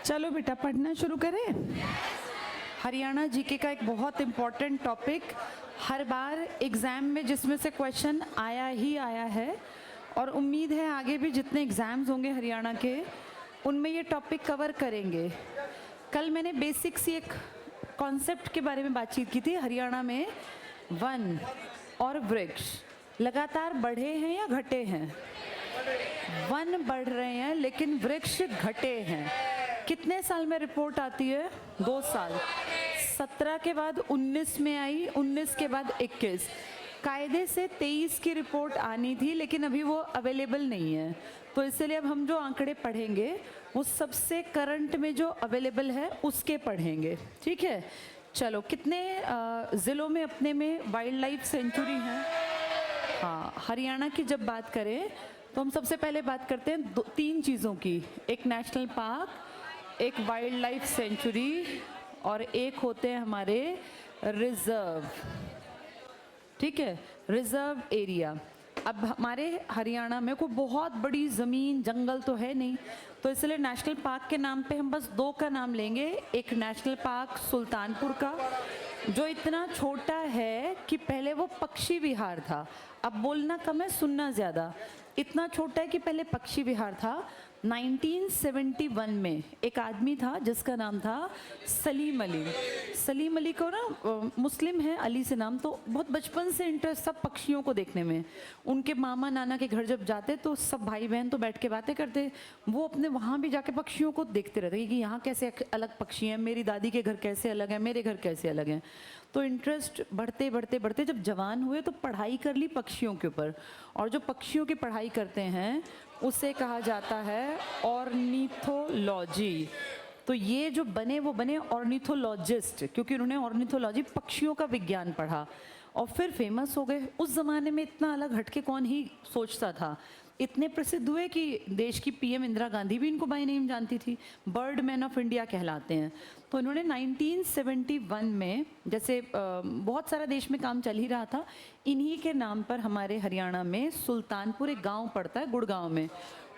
चलो बेटा पढ़ना शुरू करें। हरियाणा जीके का एक बहुत इम्पॉर्टेंट टॉपिक, हर बार एग्ज़ाम में जिसमें से क्वेश्चन आया ही आया है और उम्मीद है आगे भी जितने एग्ज़ाम्स होंगे हरियाणा के उनमें ये टॉपिक कवर करेंगे। कल मैंने बेसिक सी एक कॉन्सेप्ट के बारे में बातचीत की थी। हरियाणा में वन और वृक्ष लगातार बढ़े हैं या घटे हैं? वन बढ़ रहे हैं लेकिन वृक्ष घटे हैं। कितने साल में रिपोर्ट आती है? 2 साल। 17 के बाद 19 में आई, 19 के बाद 21। कायदे से 23 की रिपोर्ट आनी थी लेकिन अभी वो अवेलेबल नहीं है, तो इसलिए अब हम जो आंकड़े पढ़ेंगे वो सबसे करंट में जो अवेलेबल है उसके पढ़ेंगे, ठीक है। चलो, कितने ज़िलों में अपने में वाइल्ड लाइफ सेंचुरी हैं? हाँ, हरियाणा की जब बात करें तो हम सबसे पहले बात करते हैं 3 चीज़ों की। एक नेशनल पार्क, एक वाइल्ड लाइफ सेंचुरी और एक होते हैं हमारे रिजर्व, ठीक है, रिजर्व एरिया। अब हमारे हरियाणा में कोई बहुत बड़ी ज़मीन जंगल तो है नहीं, तो इसलिए नेशनल पार्क के नाम पे हम बस 2 का नाम लेंगे। एक नेशनल पार्क सुल्तानपुर का, जो इतना छोटा है कि पहले वो पक्षी विहार था। अब बोलना कम है, सुनना ज़्यादा। इतना छोटा है कि पहले पक्षी विहार था। 1971 में एक आदमी था जिसका नाम था सलीम अली। सलीम अली को ना मुस्लिम है, अली से नाम, तो बहुत बचपन से इंटरेस्ट सब पक्षियों को देखने में। उनके मामा नाना के घर जब जाते तो सब भाई बहन तो बैठ के बातें करते, वो अपने वहाँ भी जाके पक्षियों को देखते रहते कि यहाँ कैसे अलग पक्षी हैं, मेरी दादी के घर कैसे अलग है, मेरे घर कैसे अलग हैं। तो इंटरेस्ट बढ़ते बढ़ते बढ़ते जब जवान हुए तो पढ़ाई कर ली पक्षियों के ऊपर, और जो पक्षियों की पढ़ाई करते हैं उसे कहा जाता है ऑर्निथोलॉजी। तो ये जो बने वो बने ऑर्निथोलॉजिस्ट, क्योंकि उन्होंने ऑर्निथोलॉजी, पक्षियों का विज्ञान पढ़ा और फिर फेमस हो गए। उस ज़माने में इतना अलग हटके कौन ही सोचता था। इतने प्रसिद्ध हुए कि देश की पीएम इंदिरा गांधी भी इनको बाय नेम जानती थी। बर्ड मैन ऑफ इंडिया कहलाते हैं। तो इन्होंने 1971 में, जैसे बहुत सारा देश में काम चल ही रहा था, इन्हीं के नाम पर हमारे हरियाणा में सुल्तानपुर एक गांव पड़ता है, गुड़गांव में,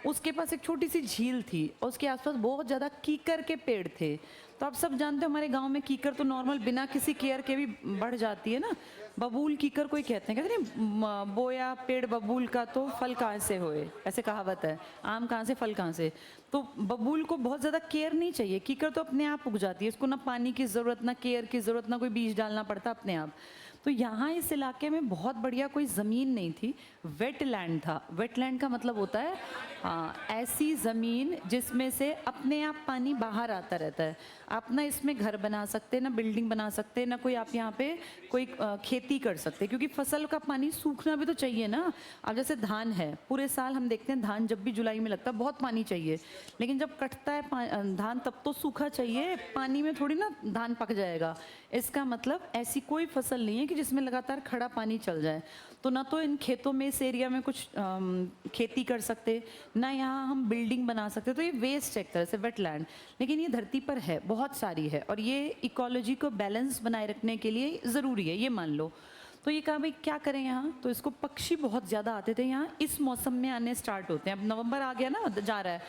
उसके पास एक छोटी सी झील थी और उसके आसपास बहुत ज़्यादा कीकर के पेड़ थे। तो आप सब जानते हो हमारे गांव में कीकर तो नॉर्मल बिना किसी केयर के भी बढ़ जाती है ना। बबूल कीकर कोई कहते नहीं, बोया पेड़ बबूल का तो फल कहाँ से होए, ऐसे कहावत है। आम कहाँ से फल कहाँ से। तो बबूल को बहुत ज़्यादा केयर नहीं चाहिए, कीकर तो अपने आप उग जाती है, इसको ना पानी की ज़रूरत, ना केयर की ज़रूरत, ना कोई बीज डालना पड़ता, अपने आप। तो यहाँ इस इलाके में बहुत बढ़िया कोई ज़मीन नहीं थी, वेटलैंड था। वेटलैंड का मतलब होता है ऐसी ज़मीन जिसमें से अपने आप पानी बाहर आता रहता है। आप ना इसमें घर बना सकते, ना बिल्डिंग बना सकते, ना कोई आप यहाँ पे कोई खेती कर सकते, क्योंकि फसल का पानी सूखना भी तो चाहिए ना। अब जैसे धान है, पूरे साल हम देखते हैं धान जब भी जुलाई में लगता है बहुत पानी चाहिए, लेकिन जब कटता है धान तब तो सूखा चाहिए, पानी में थोड़ी ना धान पक जाएगा। इसका मतलब ऐसी कोई फसल नहीं है कि जिसमें लगातार खड़ा पानी चल जाए। तो ना तो इन खेतों में, इस एरिया में कुछ खेती कर सकते, ना यहाँ हम बिल्डिंग बना सकते। तो ये वेस्ट है एक तरह से, वेटलैंड। लेकिन ये धरती पर है, बहुत सारी है, और ये इकोलॉजी को बैलेंस बनाए रखने के लिए ज़रूरी है, ये मान लो। तो ये कहा भाई क्या करें यहाँ, तो इसको पक्षी बहुत ज़्यादा आते थे यहाँ, इस मौसम में आने स्टार्ट होते हैं। अब नवंबर आ गया ना, जा रहा है,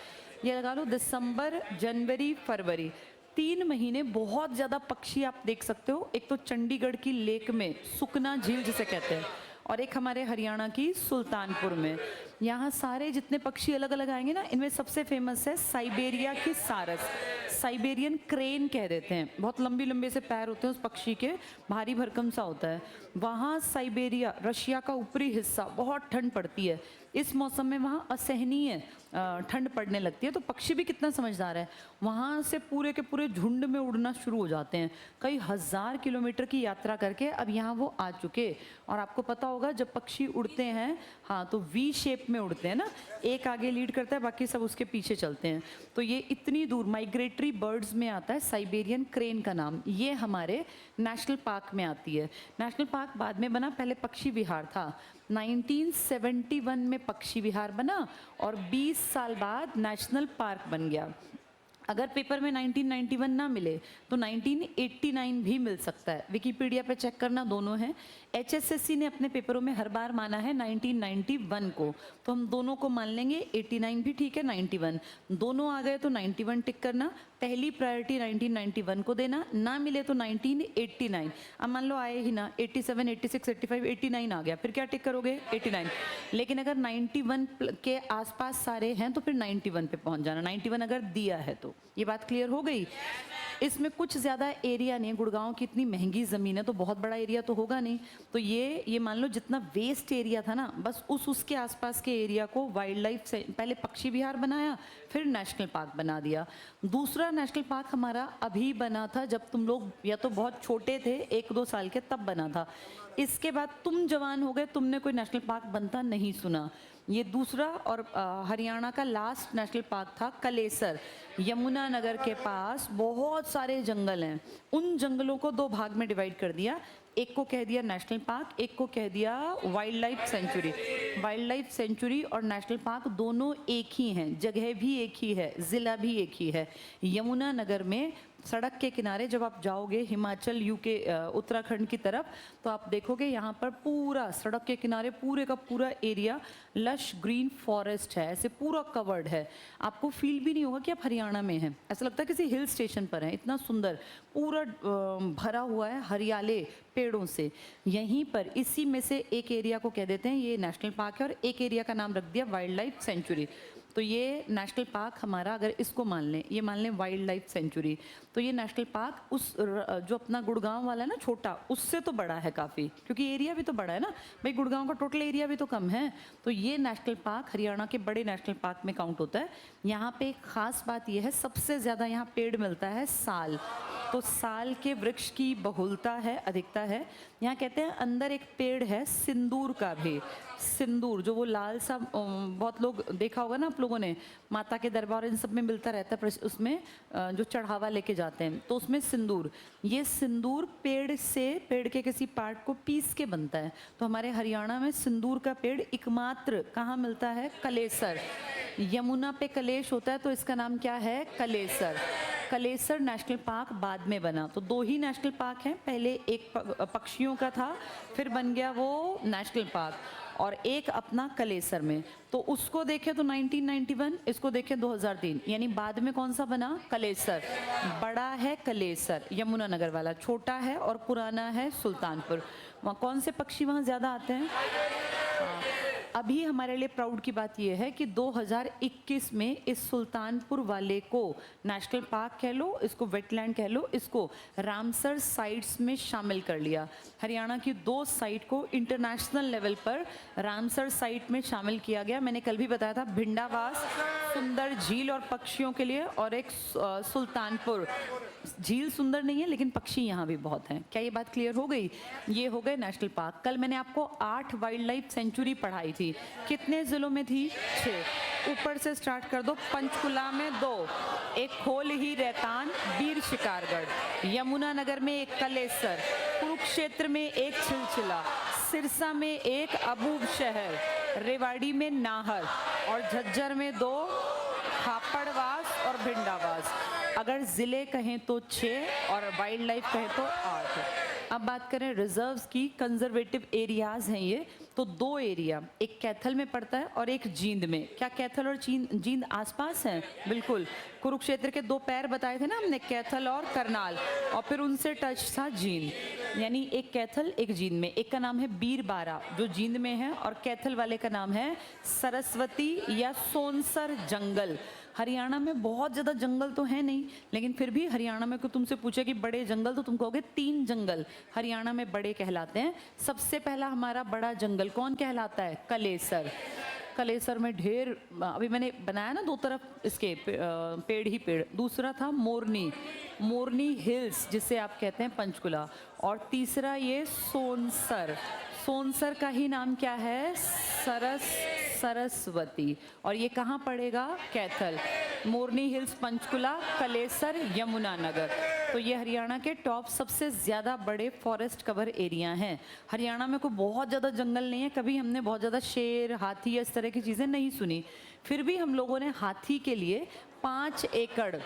ये लगा लो दिसंबर, जनवरी, फरवरी, 3 महीने बहुत ज़्यादा पक्षी आप देख सकते हो। एक तो चंडीगढ़ की लेक में सुकना झील जिसे कहते हैं, और एक हमारे हरियाणा की सुल्तानपुर में। यहाँ सारे जितने पक्षी अलग अलग आएंगे ना, इनमें सबसे फेमस है साइबेरिया की सारस, साइबेरियन क्रेन कह देते हैं। बहुत लंबी लंबे से पैर होते हैं उस पक्षी के, भारी भरकम सा होता है। वहाँ साइबेरिया, रशिया का ऊपरी हिस्सा, बहुत ठंड पड़ती है इस मौसम में, वहाँ असहनीय ठंड पड़ने लगती है। तो पक्षी भी कितना समझदार है, वहाँ से पूरे के पूरे झुंड में उड़ना शुरू हो जाते हैं, कई हज़ार किलोमीटर की यात्रा करके अब यहाँ वो आ चुके। और आपको पता होगा जब पक्षी उड़ते हैं, हाँ, तो वी शेप में उड़ते हैं ना, एक आगे लीड करता है, बाकी सब उसके पीछे चलते हैं। तो ये इतनी दूर माइग्रेटरी बर्ड्स में आता है साइबेरियन क्रेन का नाम। ये हमारे नेशनल पार्क में आती है। नेशनल पार्क बाद में बना, पहले पक्षी विहार था। 1971 में पक्षी विहार बना और 20 साल बाद नेशनल पार्क बन गया। अगर पेपर में 1991 ना मिले तो 1989 भी मिल सकता है। विकिपीडिया पे चेक करना, दोनों हैं। HSSC ने अपने पेपरों में हर बार माना है 1991 को, तो हम दोनों को मान लेंगे। 89 भी ठीक है, 91 दोनों आ गए तो 91 टिक करना। पहली प्रायोरिटी 1991 को देना, ना मिले तो 1989। अब मान लो आए ही ना, 87, 86, 85, 89 आ गया, फिर क्या टिक करोगे? 89। लेकिन अगर 91 के आसपास सारे हैं तो फिर 91 पे पहुंच जाना, 91 अगर दिया है तो। ये बात क्लियर हो गई? इसमें कुछ ज़्यादा एरिया नहीं है, गुड़गांव की इतनी महंगी ज़मीन है तो बहुत बड़ा एरिया तो होगा नहीं। तो ये मान लो जितना वेस्ट एरिया था ना, बस उसके आसपास के एरिया को वाइल्ड लाइफ से पहले पक्षी विहार बनाया, फिर नेशनल पार्क बना दिया। दूसरा नेशनल पार्क हमारा अभी बना था जब तुम लोग या तो बहुत छोटे थे, 1-2 साल के, तब बना था। इसके बाद तुम जवान हो गए, तुमने कोई नेशनल पार्क बनता नहीं सुना। ये दूसरा और हरियाणा का लास्ट नेशनल पार्क था कलेसर, यमुनानगर के पास बहुत सारे जंगल हैं। उन जंगलों को 2 भाग में डिवाइड कर दिया, एक को कह दिया नेशनल पार्क, एक को कह दिया wild life sanctuary. Wild life sanctuary और नेशनल पार्क दोनों एक ही हैं, जगह भी एक ही है, ज़िला भी एक ही है। यमुनानगर में सड़क के किनारे जब आप जाओगे हिमाचल यूके उत्तराखंड की तरफ, तो आप देखोगे यहाँ पर पूरा सड़क के किनारे पूरे का पूरा एरिया लश ग्रीन फॉरेस्ट है, ऐसे पूरा कवर्ड है। आपको फील भी नहीं होगा कि आप हरियाणा में हैं, ऐसा लगता है किसी हिल स्टेशन पर हैं। इतना सुंदर पूरा भरा हुआ है हरियाले पेड़ों से। यहीं पर इसी में से एक एरिया को कह देते हैं ये नेशनल पार्क है, और एक एरिया का नाम रख दिया वाइल्ड लाइफ सेंचुरी। तो ये नेशनल पार्क हमारा, अगर इसको मान लें, ये मान लें वाइल्ड लाइफ सेंचुरी, तो ये नेशनल पार्क उस जो अपना गुड़गांव वाला है ना छोटा, उससे तो बड़ा है काफ़ी, क्योंकि एरिया भी तो बड़ा है ना भाई, गुड़गांव का टोटल एरिया भी तो कम है। तो ये नेशनल पार्क हरियाणा के बड़े नेशनल पार्क में काउंट होता है। यहाँ पे एक खास बात यह है, सबसे ज़्यादा यहाँ पेड़ मिलता है साल, तो साल के वृक्ष की बहुलता है, अधिकता है। यहाँ कहते हैं अंदर एक पेड़ है सिंदूर का भी, सिंदूर जो वो लाल सा, बहुत लोग देखा होगा ना आप लोगों ने, माता के दरबार इन सब में मिलता रहता है, उसमें जो चढ़ावा लेके जाते हैं तो उसमें सिंदूर, ये सिंदूर पेड़ से, पेड़ के किसी पार्ट को पीस के बनता है। तो हमारे हरियाणा में सिंदूर का पेड़ एकमात्र कहाँ मिलता है? कलेसर। यमुना पे कलेश होता है तो इसका नाम क्या है? कलेसर। कलेसर नेशनल पार्क बाद में बना। तो 2 ही नेशनल पार्क हैं, पहले एक पक्षियों का था, फिर बन गया वो नेशनल पार्क, और एक अपना कलेसर में। तो उसको देखें तो 1991, इसको देखें 2003, यानी बाद में कौन सा बना? कलेसर। बड़ा है कलेसर यमुनानगर वाला, छोटा है और पुराना है सुल्तानपुर। वहाँ कौन से पक्षी वहाँ ज़्यादा आते हैं? अभी हमारे लिए प्राउड की बात यह है कि 2021 में इस सुल्तानपुर वाले को नेशनल पार्क कह लो, इसको वेटलैंड कह लो, इसको रामसर साइट्स में शामिल कर लिया। हरियाणा की 2 साइट को इंटरनेशनल लेवल पर रामसर साइट में शामिल किया गया। मैंने कल भी बताया था, भिंडावास सुंदर झील और पक्षियों के लिए, और एक सुल्तानपुर, झील सुंदर नहीं है लेकिन पक्षी यहाँ भी बहुत हैं। क्या ये बात क्लियर हो गई? ये हो गए नेशनल पार्क। कल मैंने आपको 8 वाइल्ड लाइफ सेंचुरी पढ़ाई थी, कितने जिलों में थी? 6। ऊपर से स्टार्ट कर दो। पंचकुला में 2, एक खोल ही रहतान वीर शिकारगढ़, यमुनानगर में एक कलेसर, कुरुक्षेत्र में एक छिलचिला, सिरसा में एक अबूब शहर, रेवाड़ी में नाहर, और झज्जर में 2 खापड़वास और भिंडावास। अगर ज़िले कहें तो 6 और वाइल्ड लाइफ कहें तो 8। अब बात करें रिजर्व्स की, कंजर्वेटिव एरियाज़ हैं ये, तो 2 एरिया, एक कैथल में पड़ता है और एक जींद में। क्या कैथल और जींद आसपास हैं? बिल्कुल। कुरुक्षेत्र के 2 पैर बताए थे ना हमने, कैथल और करनाल, और फिर उनसे टच था जींद, यानी एक कैथल एक जींद में। एक का नाम है बीरबारा जो जींद में है, और कैथल वाले का नाम है सरस्वती या सोनसर जंगल। हरियाणा में बहुत ज़्यादा जंगल तो है नहीं, लेकिन फिर भी हरियाणा में कोई तुमसे पूछे कि बड़े जंगल, तो तुम कहोगे 3 जंगल हरियाणा में बड़े कहलाते हैं। सबसे पहला हमारा बड़ा जंगल कौन कहलाता है? कलेसर। कलेसर में ढेर, अभी मैंने बनाया ना 2 तरफ इसके पेड़ ही पेड़। दूसरा था मोरनी, मोरनी हिल्स जिसे आप कहते हैं पंचकुला, और तीसरा ये सोनसर। सोनसर का ही नाम क्या है? सरस्वती। और ये कहाँ पड़ेगा? कैथल। मोरनी हिल्स पंचकुला, कलेसर यमुनानगर। तो ये हरियाणा के टॉप सबसे ज़्यादा बड़े फॉरेस्ट कवर एरिया हैं। हरियाणा में कोई बहुत ज़्यादा जंगल नहीं है, कभी हमने बहुत ज़्यादा शेर, हाथी, इस तरह की चीज़ें नहीं सुनी। फिर भी हम लोगों ने हाथी के लिए 5 एकड़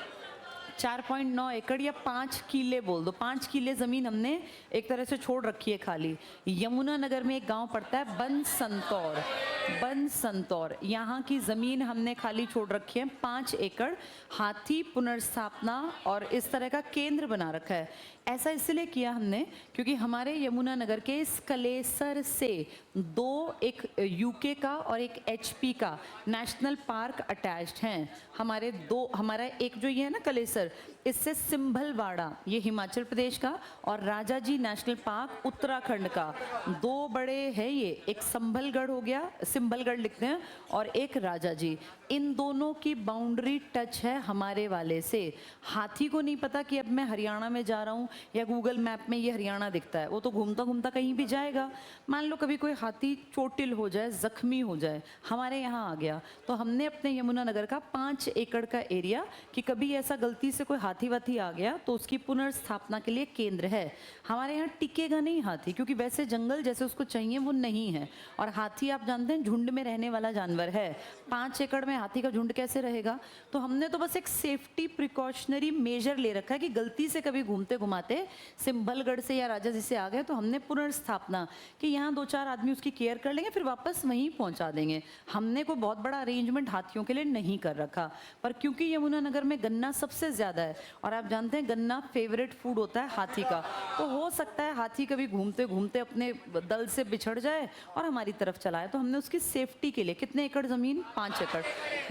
4.9 एकड़ या 5 किले बोल दो, 5 किले ज़मीन हमने एक तरह से छोड़ रखी है खाली। यमुनानगर में एक गांव पड़ता है बनसंतौर, बनसंतौर, यहाँ की ज़मीन हमने खाली छोड़ रखी है 5 एकड़। हाथी पुनर्स्थापना और इस तरह का केंद्र बना रखा है। ऐसा इसलिए किया हमने क्योंकि हमारे यमुनानगर के इस कलेसर से 2, एक यूके का और एक एचपी का नेशनल पार्क अटैच्ड हैं। हमारा एक जो ये है ना कलेसर, इससे सिंभलवाड़ा ये हिमाचल प्रदेश का और राजाजी नेशनल पार्क उत्तराखंड का, 2 बड़े हैं ये, एक संभलगढ़ हो गया, सिंभलगढ़ लिखते हैं, और एक राजाजी। इन दोनों की बाउंड्री टच है हमारे वाले से। हाथी को नहीं पता कि अब मैं हरियाणा में जा रहा हूँ या गूगल मैप में ये हरियाणा दिखता है, वो तो घूमता घूमता कहीं भी जाएगा। मान लो कभी कोई हाथी चोटिल हो जाए, जख्मी हो जाए, हमारे यहाँ आ गया, तो हमने अपने यमुनानगर का 5 एकड़ का एरिया कि कभी ऐसा गलती से कोई हाथी वाथी आ गया तो उसकी पुनर्स्थापना के लिए केंद्र है। हमारे यहाँ टिकेगा नहीं हाथी, क्योंकि वैसे जंगल जैसे उसको चाहिए वो नहीं है, और हाथी आप जानते हैं झुंड में रहने वाला जानवर है। 5 एकड़ में हाथी का झुंड कैसे रहेगा? तो हमने तो बस एक सेफ्टी प्रिकॉशनरी मेजर ले रखा है कि गलती से कभी घूमते घुमाते सिंभलगढ़ से या राजाजी से आ गए तो हमने पुनर्स्थापना कि यहाँ 2-4 आदमी उसकी केयर कर लेंगे, फिर वापस वहीं पहुँचा देंगे। हमने कोई बहुत बड़ा अरेंजमेंट हाथियों के लिए नहीं कर रखा। पर क्योंकि यमुनानगर में गन्ना सबसे ज़्यादा है और आप जानते हैं गन्ना फेवरेट फूड होता है हाथी का, तो हो सकता है हाथी कभी घूमते घूमते अपने दल से बिछड़ जाए और हमारी तरफ चला है, तो हमने उसकी सेफ्टी के लिए कितने एकड़ ज़मीन? 5 एकड़।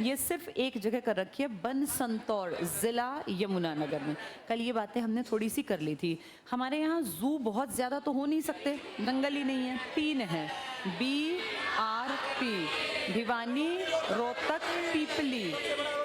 ये सिर्फ एक जगह कर रखी है, बनसंतौर, ज़िला यमुनानगर में। कल ये बातें हमने थोड़ी सी कर ली थी। हमारे यहाँ जू बहुत ज़्यादा तो हो नहीं सकते, जंगल ही नहीं है। 3 है, BRP, भिवानी, रोहतक, पीपली।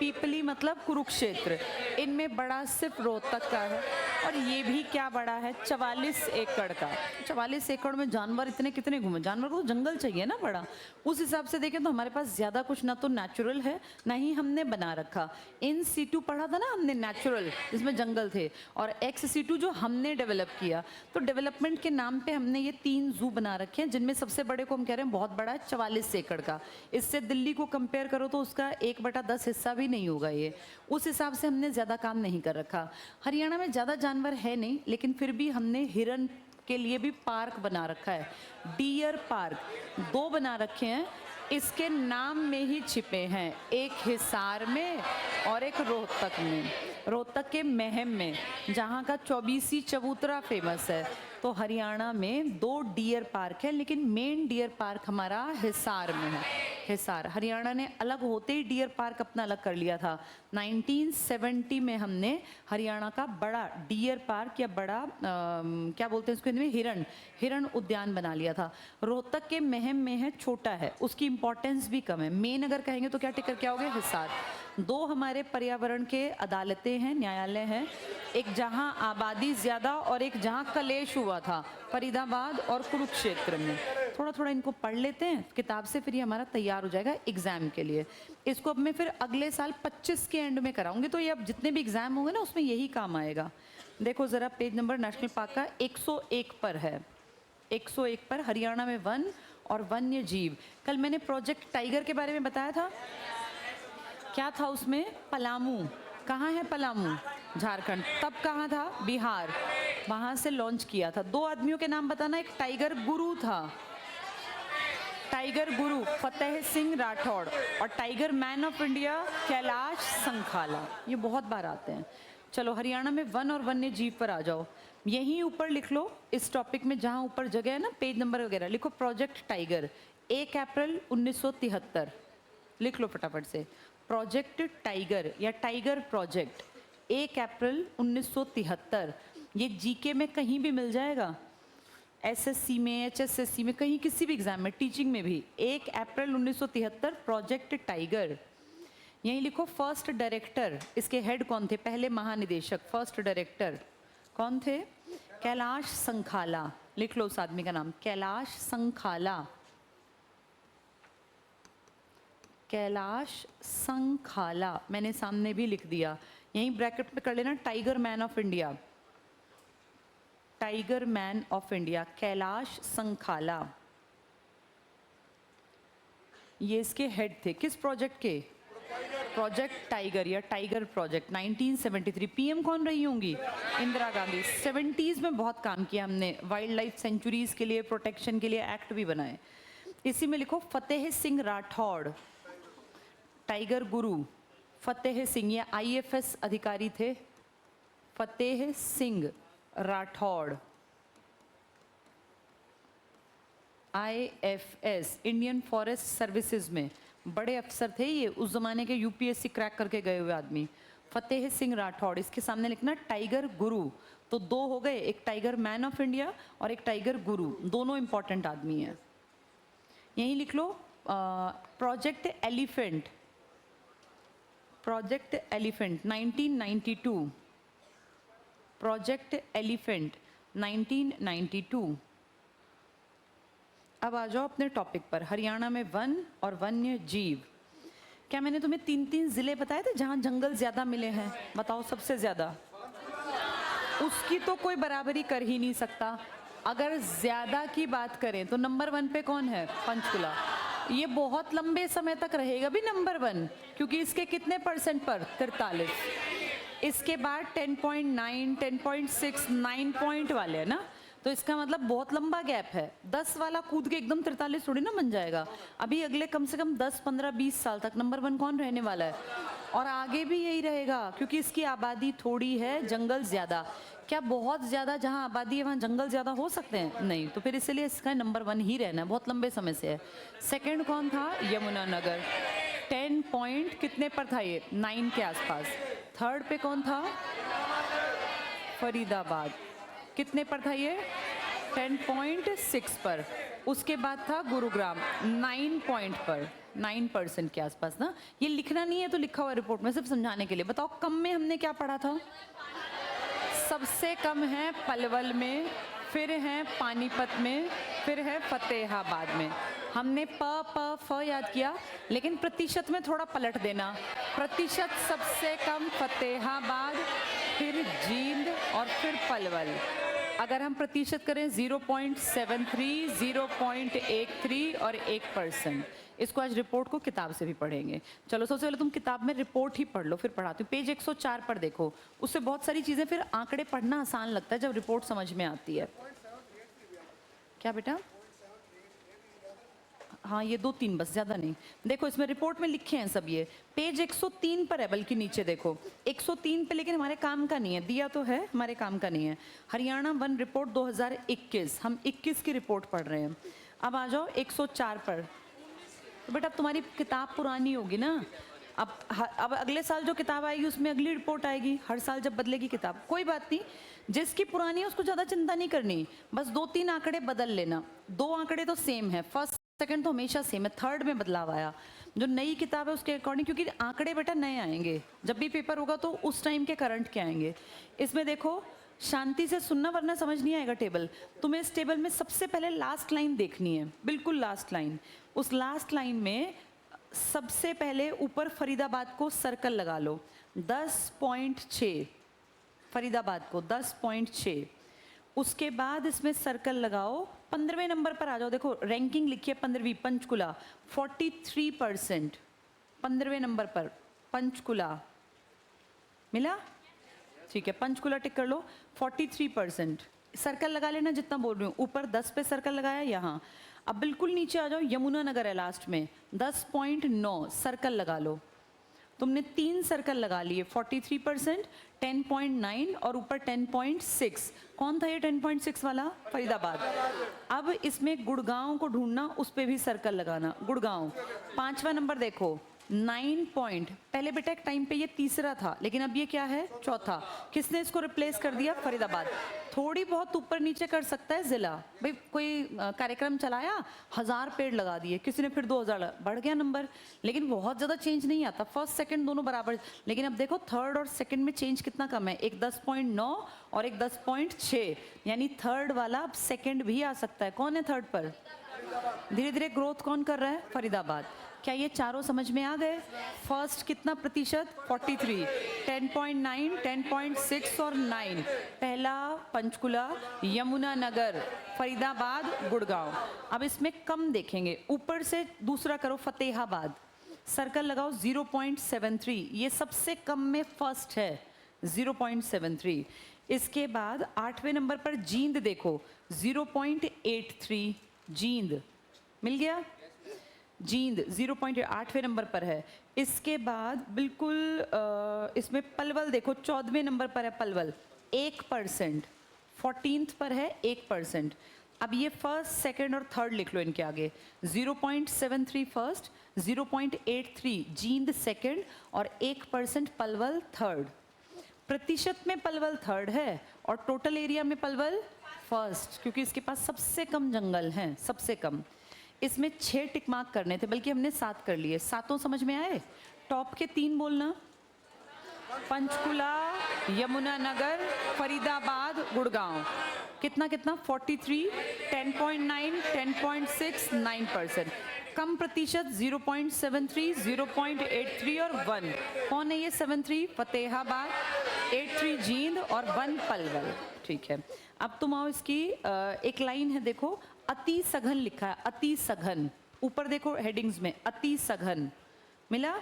पीपली मतलब कुरुक्षेत्र। इनमें बड़ा सिर्फ रोहतक का है, और ये भी क्या बड़ा है? 44 एकड़ का। 44 एकड़ में जानवर इतने कितने घूमे? जानवर को तो जंगल चाहिए ना बड़ा। उस हिसाब से देखें तो हमारे पास ज़्यादा कुछ ना तो नेचुरल है ना ही हमने बना रखा। इन सीटू पढ़ा था ना हमने नेचुरल, जिसमें जंगल थे, और एक्स सीटू जो हमने डेवलप किया। तो डेवलपमेंट के नाम पे हमने ये 3 जू बना रखे हैं, जिनमें सबसे बड़े को हम कह रहे हैं बहुत बड़ा है, 44 एकड़ का। इससे दिल्ली को कंपेयर करो तो उसका 1/10 हिस्सा भी नहीं होगा ये। उस हिसाब से हमने ज़्यादा काम नहीं कर रखा। हरियाणा में ज़्यादा जानवर है नहीं, लेकिन फिर भी हमने हिरन के लिए भी पार्क बना रखा है, डियर पार्क 2 बना रखे हैं। इसके नाम में ही छिपे हैं, एक हिसार में और एक रोहतक में। रोहतक के महम में, जहाँ का 24 चबूतरा फेमस है। तो हरियाणा में 2 डियर पार्क है, लेकिन मेन डियर पार्क हमारा हिसार में है। हिसार, हरियाणा ने अलग होते ही डियर पार्क अपना अलग कर लिया था। 1970 में हमने हरियाणा का बड़ा डियर पार्क या बड़ा क्या बोलते हैं इसको हिंदी में, हिरण उद्यान बना लिया था। रोहतक के महम में है, छोटा है, उसकी इंपॉर्टेंस भी कम है। मेन अगर कहेंगे तो क्या टिकर क्या हो गया? हिसार। 2 हमारे पर्यावरण के अदालतें हैं, न्यायालय हैं, एक जहां आबादी ज़्यादा और एक जहां कलेश हुआ था, फरीदाबाद और कुरुक्षेत्र में। थोड़ा थोड़ा इनको पढ़ लेते हैं किताब से, फिर ये हमारा तैयार हो जाएगा एग्ज़ाम के लिए। इसको अब मैं फिर अगले साल 25 के एंड में कराऊंगी, तो ये अब जितने भी एग्ज़ाम होंगे ना उसमें यही काम आएगा। देखो ज़रा पेज नंबर नेशनल पार्क का 101 पर है। 101 पर हरियाणा में वन और वन्य जीव। कल मैंने प्रोजेक्ट टाइगर के बारे में बताया था, क्या था उसमें? पलामू। कहाँ है पलामू? झारखंड। तब कहाँ था? बिहार। वहाँ से लॉन्च किया था। 2 आदमियों के नाम बताना। एक टाइगर गुरु था, टाइगर गुरु फतेह सिंह राठौड़, और tiger man of India Kailash Sankhala. ये बहुत बार आते हैं। चलो हरियाणा में वन और वन्य जीव पर आ जाओ। यहीं ऊपर लिख लो इस टॉपिक में, जहाँ ऊपर जगह है ना पेज नंबर वगैरह, लिखो प्रोजेक्ट टाइगर। 1 अप्रैल 1973 लिख लो फटाफट से। प्रोजेक्ट टाइगर या टाइगर प्रोजेक्ट 1 अप्रैल 1973। ये जीके में कहीं भी मिल जाएगा, एसएससी में, एचएसएससी में, कहीं किसी भी एग्जाम में, टीचिंग में भी। 1 अप्रैल 1973 प्रोजेक्ट टाइगर। यहीं लिखो फर्स्ट डायरेक्टर, इसके हेड कौन थे? पहले महानिदेशक, फर्स्ट डायरेक्टर कौन थे? कैलाश संखाला। लिख लो उस आदमी का नाम, कैलाश संखाला। कैलाश संखाला मैंने सामने भी लिख दिया, यहीं ब्रैकेट में कर लेना, tiger man of India. Tiger man of India Kailash Sankhala, ये इसके हेड थे। किस प्रोजेक्ट के? प्रोजेक्ट टाइगर या टाइगर प्रोजेक्ट 1973, पीएम कौन रही होंगी? इंदिरा गांधी। 70s में बहुत काम किया हमने, वाइल्ड लाइफ सेंचुरीज के लिए, प्रोटेक्शन के लिए एक्ट भी बनाए। इसी में लिखो फतेह सिंह राठौड़, टाइगर गुरु फतेह सिंह, ये आईएफएस अधिकारी थे, Fateh Singh Rathore, IFS, Indian forest services में बड़े अफसर थे ये, उस जमाने के यूपीएससी क्रैक करके गए हुए आदमी, फतेह सिंह राठौड़। इसके सामने लिखना टाइगर गुरु, तो दो हो गए, एक टाइगर मैन ऑफ इंडिया और एक टाइगर गुरु, दोनों इंपॉर्टेंट आदमी हैं। यहीं लिख लो project elephant, project elephant 1992, project elephant 1992। अब आ जाओ अपने टॉपिक पर, हरियाणा में वन और वन्य जीव। क्या मैंने तुम्हें 3 जिले बताए थे जहां जंगल ज्यादा मिले हैं? बताओ सबसे ज्यादा। उसकी तो कोई बराबरी कर ही नहीं सकता। अगर ज्यादा की बात करें तो नंबर 1 पे कौन है? पंचकुला। ये बहुत लंबे समय तक रहेगा भी नंबर 1, क्योंकि इसके कितने परसेंट पर? 43। इसके बाद 10.9, 10.6, 9 पॉइंट वाले है ना, तो इसका मतलब बहुत लंबा गैप है। 10 वाला कूद के एकदम 43 थोड़ी ना बन जाएगा। अभी अगले कम से कम 10, 15, 20 साल तक नंबर 1 कौन रहने वाला है? और आगे भी यही रहेगा, क्योंकि इसकी आबादी थोड़ी है, जंगल ज्यादा। क्या बहुत ज्यादा जहाँ आबादी है वहाँ जंगल ज्यादा हो सकते हैं? नहीं। तो फिर इसलिए इसका नंबर 1 ही रहना है, बहुत लंबे समय से है। सेकेंड कौन था? यमुनानगर, 10 पॉइंट कितने पर था ये? 9 के आसपास। थर्ड पे कौन था? फरीदाबाद, कितने पर था ये? 10.6 पर। उसके बाद था गुरुग्राम 9 पॉइंट पर, 9% के आसपास ना। ये लिखना नहीं है तो लिखा हुआ रिपोर्ट में, सिर्फ समझाने के लिए। बताओ कम में हमने क्या पढ़ा था? सबसे कम है पलवल में, फिर है पानीपत में, फिर है फतेहाबाद में। हमने प फ याद किया, लेकिन प्रतिशत में थोड़ा पलट देना। प्रतिशत सबसे कम फतेहाबाद, फिर जींद और फिर पलवल। अगर हम प्रतिशत करें 0.73, 0.13 और 1%। इसको आज रिपोर्ट को किताब से भी पढ़ेंगे। चलो सबसे पहले तुम किताब में रिपोर्ट ही पढ़ लो, फिर पढ़ाती हूँ। पेज 104 पर देखो, उससे बहुत सारी चीज़ें, फिर आंकड़े पढ़ना आसान लगता है जब रिपोर्ट समझ में आती है। क्या बेटा? हाँ, ये 2-3 बस, ज़्यादा नहीं। देखो इसमें रिपोर्ट में लिखे हैं सब ये। पेज 103 पर है, बल्कि नीचे देखो 103 पे, लेकिन हमारे काम का नहीं है, दिया तो है, हमारे काम का नहीं है। हरियाणा वन रिपोर्ट 2021, हम 21 की रिपोर्ट पढ़ रहे हैं। अब आ जाओ 104 पर। तो बेटा अब तुम्हारी किताब पुरानी होगी ना, अब अगले साल जो किताब आएगी उसमें अगली रिपोर्ट आएगी। हर साल जब बदलेगी किताब, कोई बात नहीं। जिसकी पुरानी है उसको ज़्यादा चिंता नहीं करनी, बस 2-3 आंकड़े बदल लेना। 2 आंकड़े तो सेम है, फर्स्ट सेकंड तो हमेशा सेम है, थर्ड में बदलाव आया। जो नई किताब है उसके अकॉर्डिंग, क्योंकि आंकड़े बेटा नए आएंगे, जब भी पेपर होगा तो उस टाइम के करंट के आएंगे। इसमें देखो शांति से सुनना, वरना समझ नहीं आएगा टेबल। तुम्हें इस टेबल में सबसे पहले लास्ट लाइन देखनी है, बिल्कुल लास्ट लाइन। उस लास्ट लाइन में सबसे पहले ऊपर फरीदाबाद को सर्कल लगा लो, 10.6 फरीदाबाद को 10.6। उसके बाद इसमें सर्कल लगाओ, 15वें नंबर पर आ जाओ। देखो रैंकिंग लिखी है 15वीं, पंचकुला 43%, 15वें नंबर पर पंचकुला मिला। ठीक है, पंचकुला टिक कर लो, 43%। सर्कल लगा लेना जितना बोल रही हूँ। ऊपर 10 पे सर्कल लगाया यहाँ। अब बिल्कुल नीचे आ जाओ, यमुनानगर है लास्ट में, 10.9 सर्कल लगा लो। तुमने 3 सर्कल लगा लिए, 43%, 10.9 और ऊपर 10.6। कौन था ये 10.6 वाला? फरीदाबाद। अब इसमें गुड़गांव को ढूंढना, उस पे भी सर्कल लगाना। गुड़गांव 5वां नंबर देखो, 9 पॉइंट। पहले बेटा एक टाइम पे ये तीसरा था, लेकिन अब ये क्या है? चौथा। किसने इसको रिप्लेस कर दिया? फरीदाबाद। थोड़ी बहुत ऊपर नीचे कर सकता है जिला, भाई कोई कार्यक्रम चलाया, 1000 पेड़ लगा दिए, किसी ने फिर 2000, बढ़ गया नंबर, लेकिन बहुत ज़्यादा चेंज नहीं आता। फर्स्ट सेकंड दोनों बराबर, लेकिन अब देखो थर्ड और सेकंड में चेंज कितना कम है, एक 10.9 और एक 10.6, यानी थर्ड वाला अब सेकंड भी आ सकता है। कौन है थर्ड पर? धीरे धीरे ग्रोथ कौन कर रहा है? फरीदाबाद। क्या ये चारों समझ में आ गए? फर्स्ट कितना प्रतिशत? 43, 10.9, 10.6 और 9। पहला पंचकुला, यमुनानगर, फरीदाबाद, गुड़गांव। अब इसमें कम देखेंगे, ऊपर से दूसरा करो, फतेहाबाद। सर्कल लगाओ 0.73, ये सबसे कम में फर्स्ट है 0.73। इसके बाद 8वें नंबर पर जींद देखो 0.83, जींद मिल गया, जींद 0.8वें नंबर पर है। इसके बाद बिल्कुल इसमें पलवल देखो 14वें नंबर पर है, पलवल 1%, 14th पर है 1%। अब ये फर्स्ट, सेकंड और थर्ड लिख लो इनके आगे, 0.73 फर्स्ट, 0.83 जींद सेकंड और 1% पलवल थर्ड। प्रतिशत में पलवल थर्ड है और टोटल एरिया में पलवल फर्स्ट, क्योंकि इसके पास सबसे कम जंगल हैं, सबसे कम। इसमें 6 टिक मार्क करने थे, बल्कि हमने 7 कर लिए। 7 समझ में आए? टॉप के 3 बोलना, पंचकुला, यमुनानगर, फरीदाबाद, गुड़गांव। कितना कितना? 43, 10.9, 10.6, 9%। कम प्रतिशत 0.73, 0.83 और 1। कौन है ये 73? फतेहाबाद, 83 जींद और 1 पलवल। ठीक है, अब तुम आओ, इसकी एक लाइन है देखो, अति सघन लिखा है, अति सघन। ऊपर देखो हेडिंग्स में अति सघन मिला।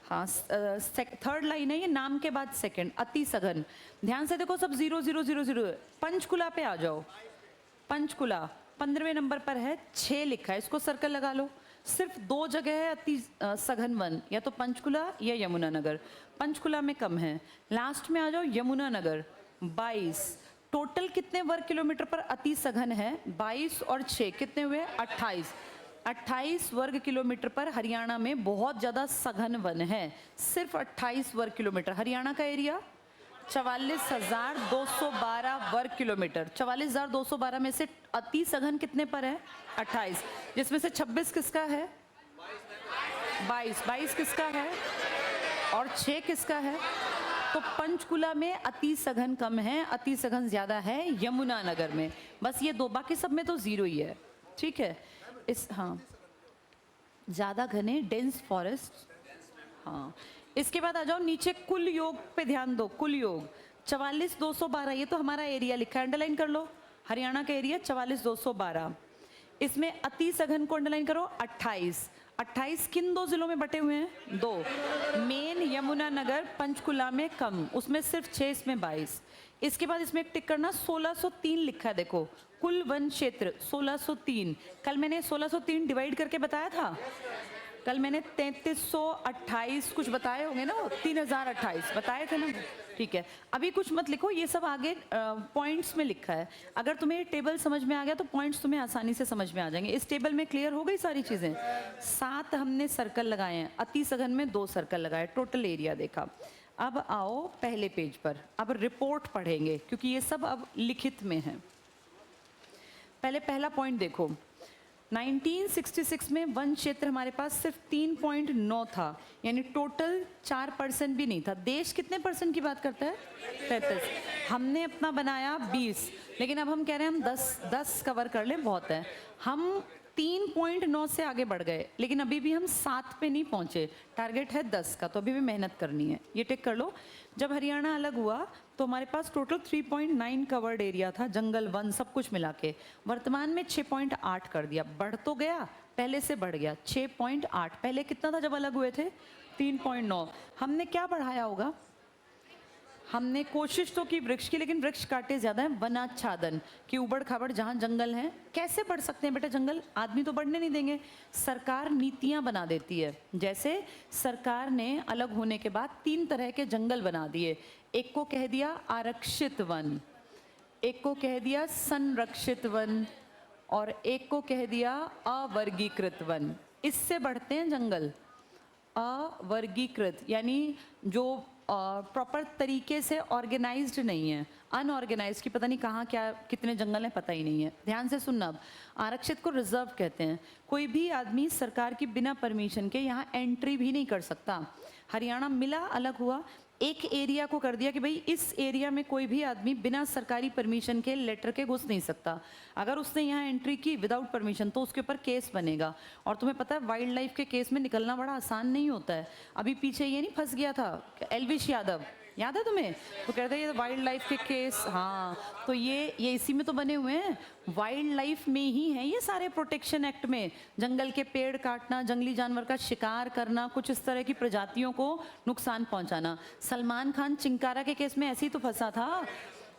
हाँ, थर्ड लाइन है ये, नाम के बाद सेकंड, अति सघन। ध्यान से देखो, सब 0 0 0 0। पंचकुला पे आ जाओ, पंचकुला 15वें नंबर पर है, 6 लिखा है, इसको सर्कल लगा लो। सिर्फ 2 जगह है अति सघन वन, या तो पंचकुला या यमुनानगर। पंचकुला में कम है। लास्ट में आ जाओ, यमुनानगर 22। टोटल कितने वर्ग किलोमीटर पर अति सघन है? 22 और 6 कितने हुए? 28। 28 वर्ग किलोमीटर पर हरियाणा में बहुत ज़्यादा सघन वन है, सिर्फ 28 वर्ग किलोमीटर। हरियाणा का एरिया 44,212 वर्ग किलोमीटर। 44,212 में से अति सघन कितने पर है? 28, जिसमें से 26 किसका है? 22 किसका है? और 6 किसका है? तो पंचकुला में अति सघन कम है, अति सघन ज्यादा है यमुनानगर में। बस ये 2, बाकी सब में तो 0 ही है। ठीक है, इस हाँ, ज्यादा घने, डेंस फॉरेस्ट। हाँ, इसके बाद आ जाओ नीचे, कुल योग पे ध्यान दो। कुल योग 44,212, ये तो हमारा एरिया लिखा है, अंडरलाइन कर लो। हरियाणा का एरिया 44,212। इसमें अति सघन को अंडरलाइन करो, 28। 28 किन 2 जिलों में बटे हुए हैं? 2, मेन यमुनानगर, पंचकुला में कम, उसमें सिर्फ 6, इसमें 22। इसके बाद इसमें एक टिक करना, 1603 लिखा है देखो, कुल वन क्षेत्र 1603। कल मैंने 1603 डिवाइड करके बताया था, कल मैंने 3328 कुछ बताए होंगे ना, 3028 बताए थे ना। ठीक है, अभी कुछ मत लिखो, ये सब आगे पॉइंट्स में लिखा है। अगर तुम्हें टेबल समझ में आ गया तो पॉइंट्स तुम्हें आसानी से समझ में आ जाएंगे। इस टेबल में क्लियर हो गई सारी चीज़ें। 7 हमने सर्कल लगाए हैं, अति सघन में 2 सर्कल लगाए, टोटल एरिया देखा। अब आओ पहले पेज पर, अब रिपोर्ट पढ़ेंगे, क्योंकि ये सब अब लिखित में है। पहले पहला पॉइंट देखो, 1966 में वन क्षेत्र हमारे पास सिर्फ 3.9 था, यानी टोटल 4% भी नहीं था। देश कितने परसेंट की बात करता है? 33। हमने अपना बनाया 20, लेकिन अब हम कह रहे हैं हम 10 कवर कर लें, बहुत है। हम 3.9 से आगे बढ़ गए, लेकिन अभी भी हम 7 पे नहीं पहुंचे। टारगेट है 10 का, तो अभी भी मेहनत करनी है। ये टिक कर लो। जब हरियाणा अलग हुआ तो हमारे पास टोटल 3.9 कवर्ड एरिया था, जंगल, वन सब कुछ मिला के। वर्तमान में 6.8 कर दिया, बढ़ तो गया, पहले से बढ़ गया 6.8। पहले कितना था जब अलग हुए थे? 3.9। हमने क्या बढ़ाया होगा? हमने कोशिश तो की वृक्ष की, लेकिन वृक्ष काटे ज्यादा है। वनाच्छादन कि उबड़ खाबड़ जहाँ जंगल हैं, कैसे बढ़ सकते हैं बेटा जंगल? आदमी तो बढ़ने नहीं देंगे। सरकार नीतियां बना देती है। जैसे सरकार ने अलग होने के बाद 3 तरह के जंगल बना दिए। एक को कह दिया आरक्षित वन, एक को कह दिया संरक्षित वन, और एक को कह दिया अवर्गीकृत वन। इससे बढ़ते हैं जंगल। अवर्गीकृत यानी जो प्रॉपर तरीके से ऑर्गेनाइज्ड नहीं है, अनऑर्गेनाइज्ड, की पता नहीं कहाँ क्या कितने जंगल हैं पता ही नहीं है। ध्यान से सुनना। अब आरक्षित को रिजर्व कहते हैं। कोई भी आदमी सरकार की बिना परमिशन के यहाँ एंट्री भी नहीं कर सकता। हरियाणा मिला, अलग हुआ, एक एरिया को कर दिया कि भाई इस एरिया में कोई भी आदमी बिना सरकारी परमिशन के, लेटर के घुस नहीं सकता। अगर उसने यहाँ एंट्री की विदाउट परमिशन तो उसके ऊपर केस बनेगा। और तुम्हें पता है वाइल्ड लाइफ के केस में निकलना बड़ा आसान नहीं होता है। अभी पीछे ये नहीं फंस गया था एलविश यादव, याद है तुम्हें? तो कहते हैं ये वाइल्ड लाइफ के केस, हाँ, तो ये इसी में तो बने हुए हैं, वाइल्ड लाइफ में ही है ये सारे प्रोटेक्शन एक्ट में। जंगल के पेड़ काटना, जंगली जानवर का शिकार करना, कुछ इस तरह की प्रजातियों को नुकसान पहुंचाना। सलमान खान चिंकारा के केस में ऐसे ही तो फंसा था।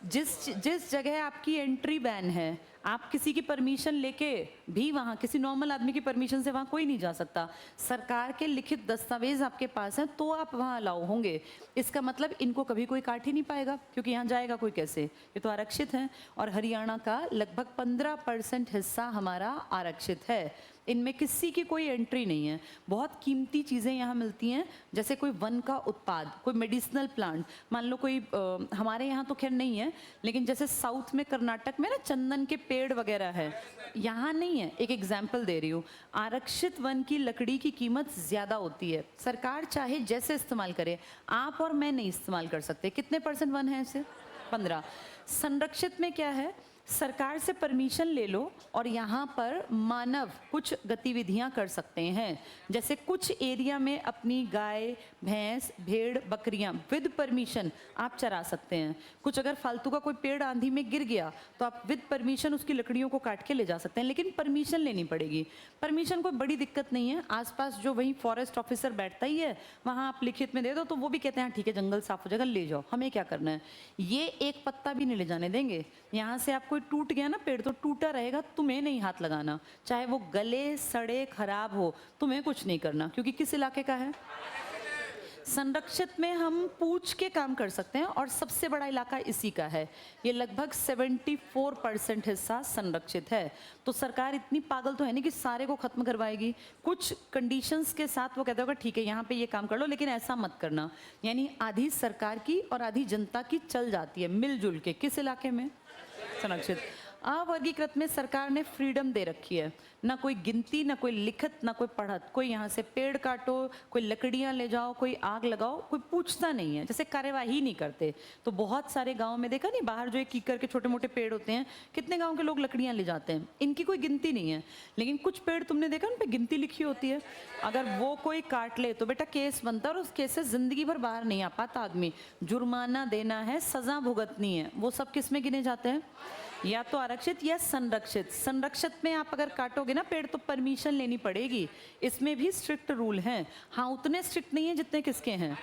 जिस जगह आपकी एंट्री बैन है, आप किसी की परमिशन लेके भी वहाँ, किसी नॉर्मल आदमी की परमिशन से वहाँ कोई नहीं जा सकता। सरकार के लिखित दस्तावेज आपके पास हैं तो आप वहाँ अलाउ होंगे। इसका मतलब इनको कभी कोई काट ही नहीं पाएगा, क्योंकि यहाँ जाएगा कोई कैसे, ये तो आरक्षित हैं। और हरियाणा का लगभग 15% हिस्सा हमारा आरक्षित है। इनमें किसी की कोई एंट्री नहीं है। बहुत कीमती चीज़ें यहाँ मिलती हैं, जैसे कोई वन का उत्पाद, कोई मेडिसिनल प्लांट, मान लो कोई हमारे यहाँ तो खैर नहीं है, लेकिन जैसे साउथ में, कर्नाटक में ना चंदन के पेड़ वगैरह है, यहाँ नहीं है। एक एग्जाम्पल दे रही हूँ, आरक्षित वन की लकड़ी की कीमत ज़्यादा होती है। सरकार चाहे जैसे इस्तेमाल करे, आप और मैं नहीं इस्तेमाल कर सकते। कितने % वन है इसे? 15। संरक्षित में क्या है, सरकार से परमिशन ले लो और यहाँ पर मानव कुछ गतिविधियाँ कर सकते हैं। जैसे कुछ एरिया में अपनी गाय, भैंस, भेड़, बकरियाँ विद परमिशन आप चरा सकते हैं। कुछ अगर फालतू का कोई पेड़ आंधी में गिर गया तो आप विद परमिशन उसकी लकड़ियों को काट के ले जा सकते हैं, लेकिन परमिशन लेनी पड़ेगी। परमिशन कोई बड़ी दिक्कत नहीं है, आसपास जो वही फॉरेस्ट ऑफिसर बैठता ही है, वहाँ आप लिखित में दे दो तो वो भी कहते हैं ठीक है, जंगल साफ हो जाएगा, ले जाओ, हमें क्या करना है। ये एक पत्ता भी नहीं ले जाने देंगे। यहाँ से आप कोई टूट गया ना पेड़ तो टूटा रहेगा, तुम्हें नहीं हाथ लगाना, चाहे वो गले सड़े खराब हो, तुम्हें कुछ नहीं करना, क्योंकि किस इलाके का है। संरक्षित में हम पूछ के काम कर सकते हैं और सबसे बड़ा इलाका इसी का है। ये लगभग 74% हिस्सा संरक्षित है। तो सरकार इतनी पागल तो है नहीं कि सारे को खत्म करवाएगी। कुछ कंडीशंस के साथ वो कहते होगा ठीक है यहाँ पे ये काम कर लो, लेकिन ऐसा मत करना। यानी आधी सरकार की और आधी जनता की चल जाती है मिलजुल के। किस इलाके में? संरक्षित। अवर्गीकृत में सरकार ने फ्रीडम दे रखी है, ना कोई गिनती, ना कोई लिखत, ना कोई पढ़त। कोई यहाँ से पेड़ काटो, कोई लकड़ियाँ ले जाओ, कोई आग लगाओ, कोई पूछता नहीं है, जैसे कार्यवाही नहीं करते। तो बहुत सारे गांव में देखा नहीं, बाहर जो एक कीकर के छोटे मोटे पेड़ होते हैं, कितने गांव के लोग लकड़ियाँ ले जाते हैं, इनकी कोई गिनती नहीं है। लेकिन कुछ पेड़ तुमने देखा उन पर गिनती लिखी होती है, अगर वो कोई काट ले तो बेटा केस बनता है और उस केस से जिंदगी भर बाहर नहीं आ पाता आदमी। जुर्माना देना है, सजा भुगतनी है। वो सब किस में गिने जाते हैं? या तो आरक्षित या संरक्षित। संरक्षित में आप अगर काटोगे ना पेड़ तो परमिशन लेनी पड़ेगी। इसमें भी स्ट्रिक्ट रूल हैं। हाँ, उतने स्ट्रिक्ट नहीं है जितने किसके हैं।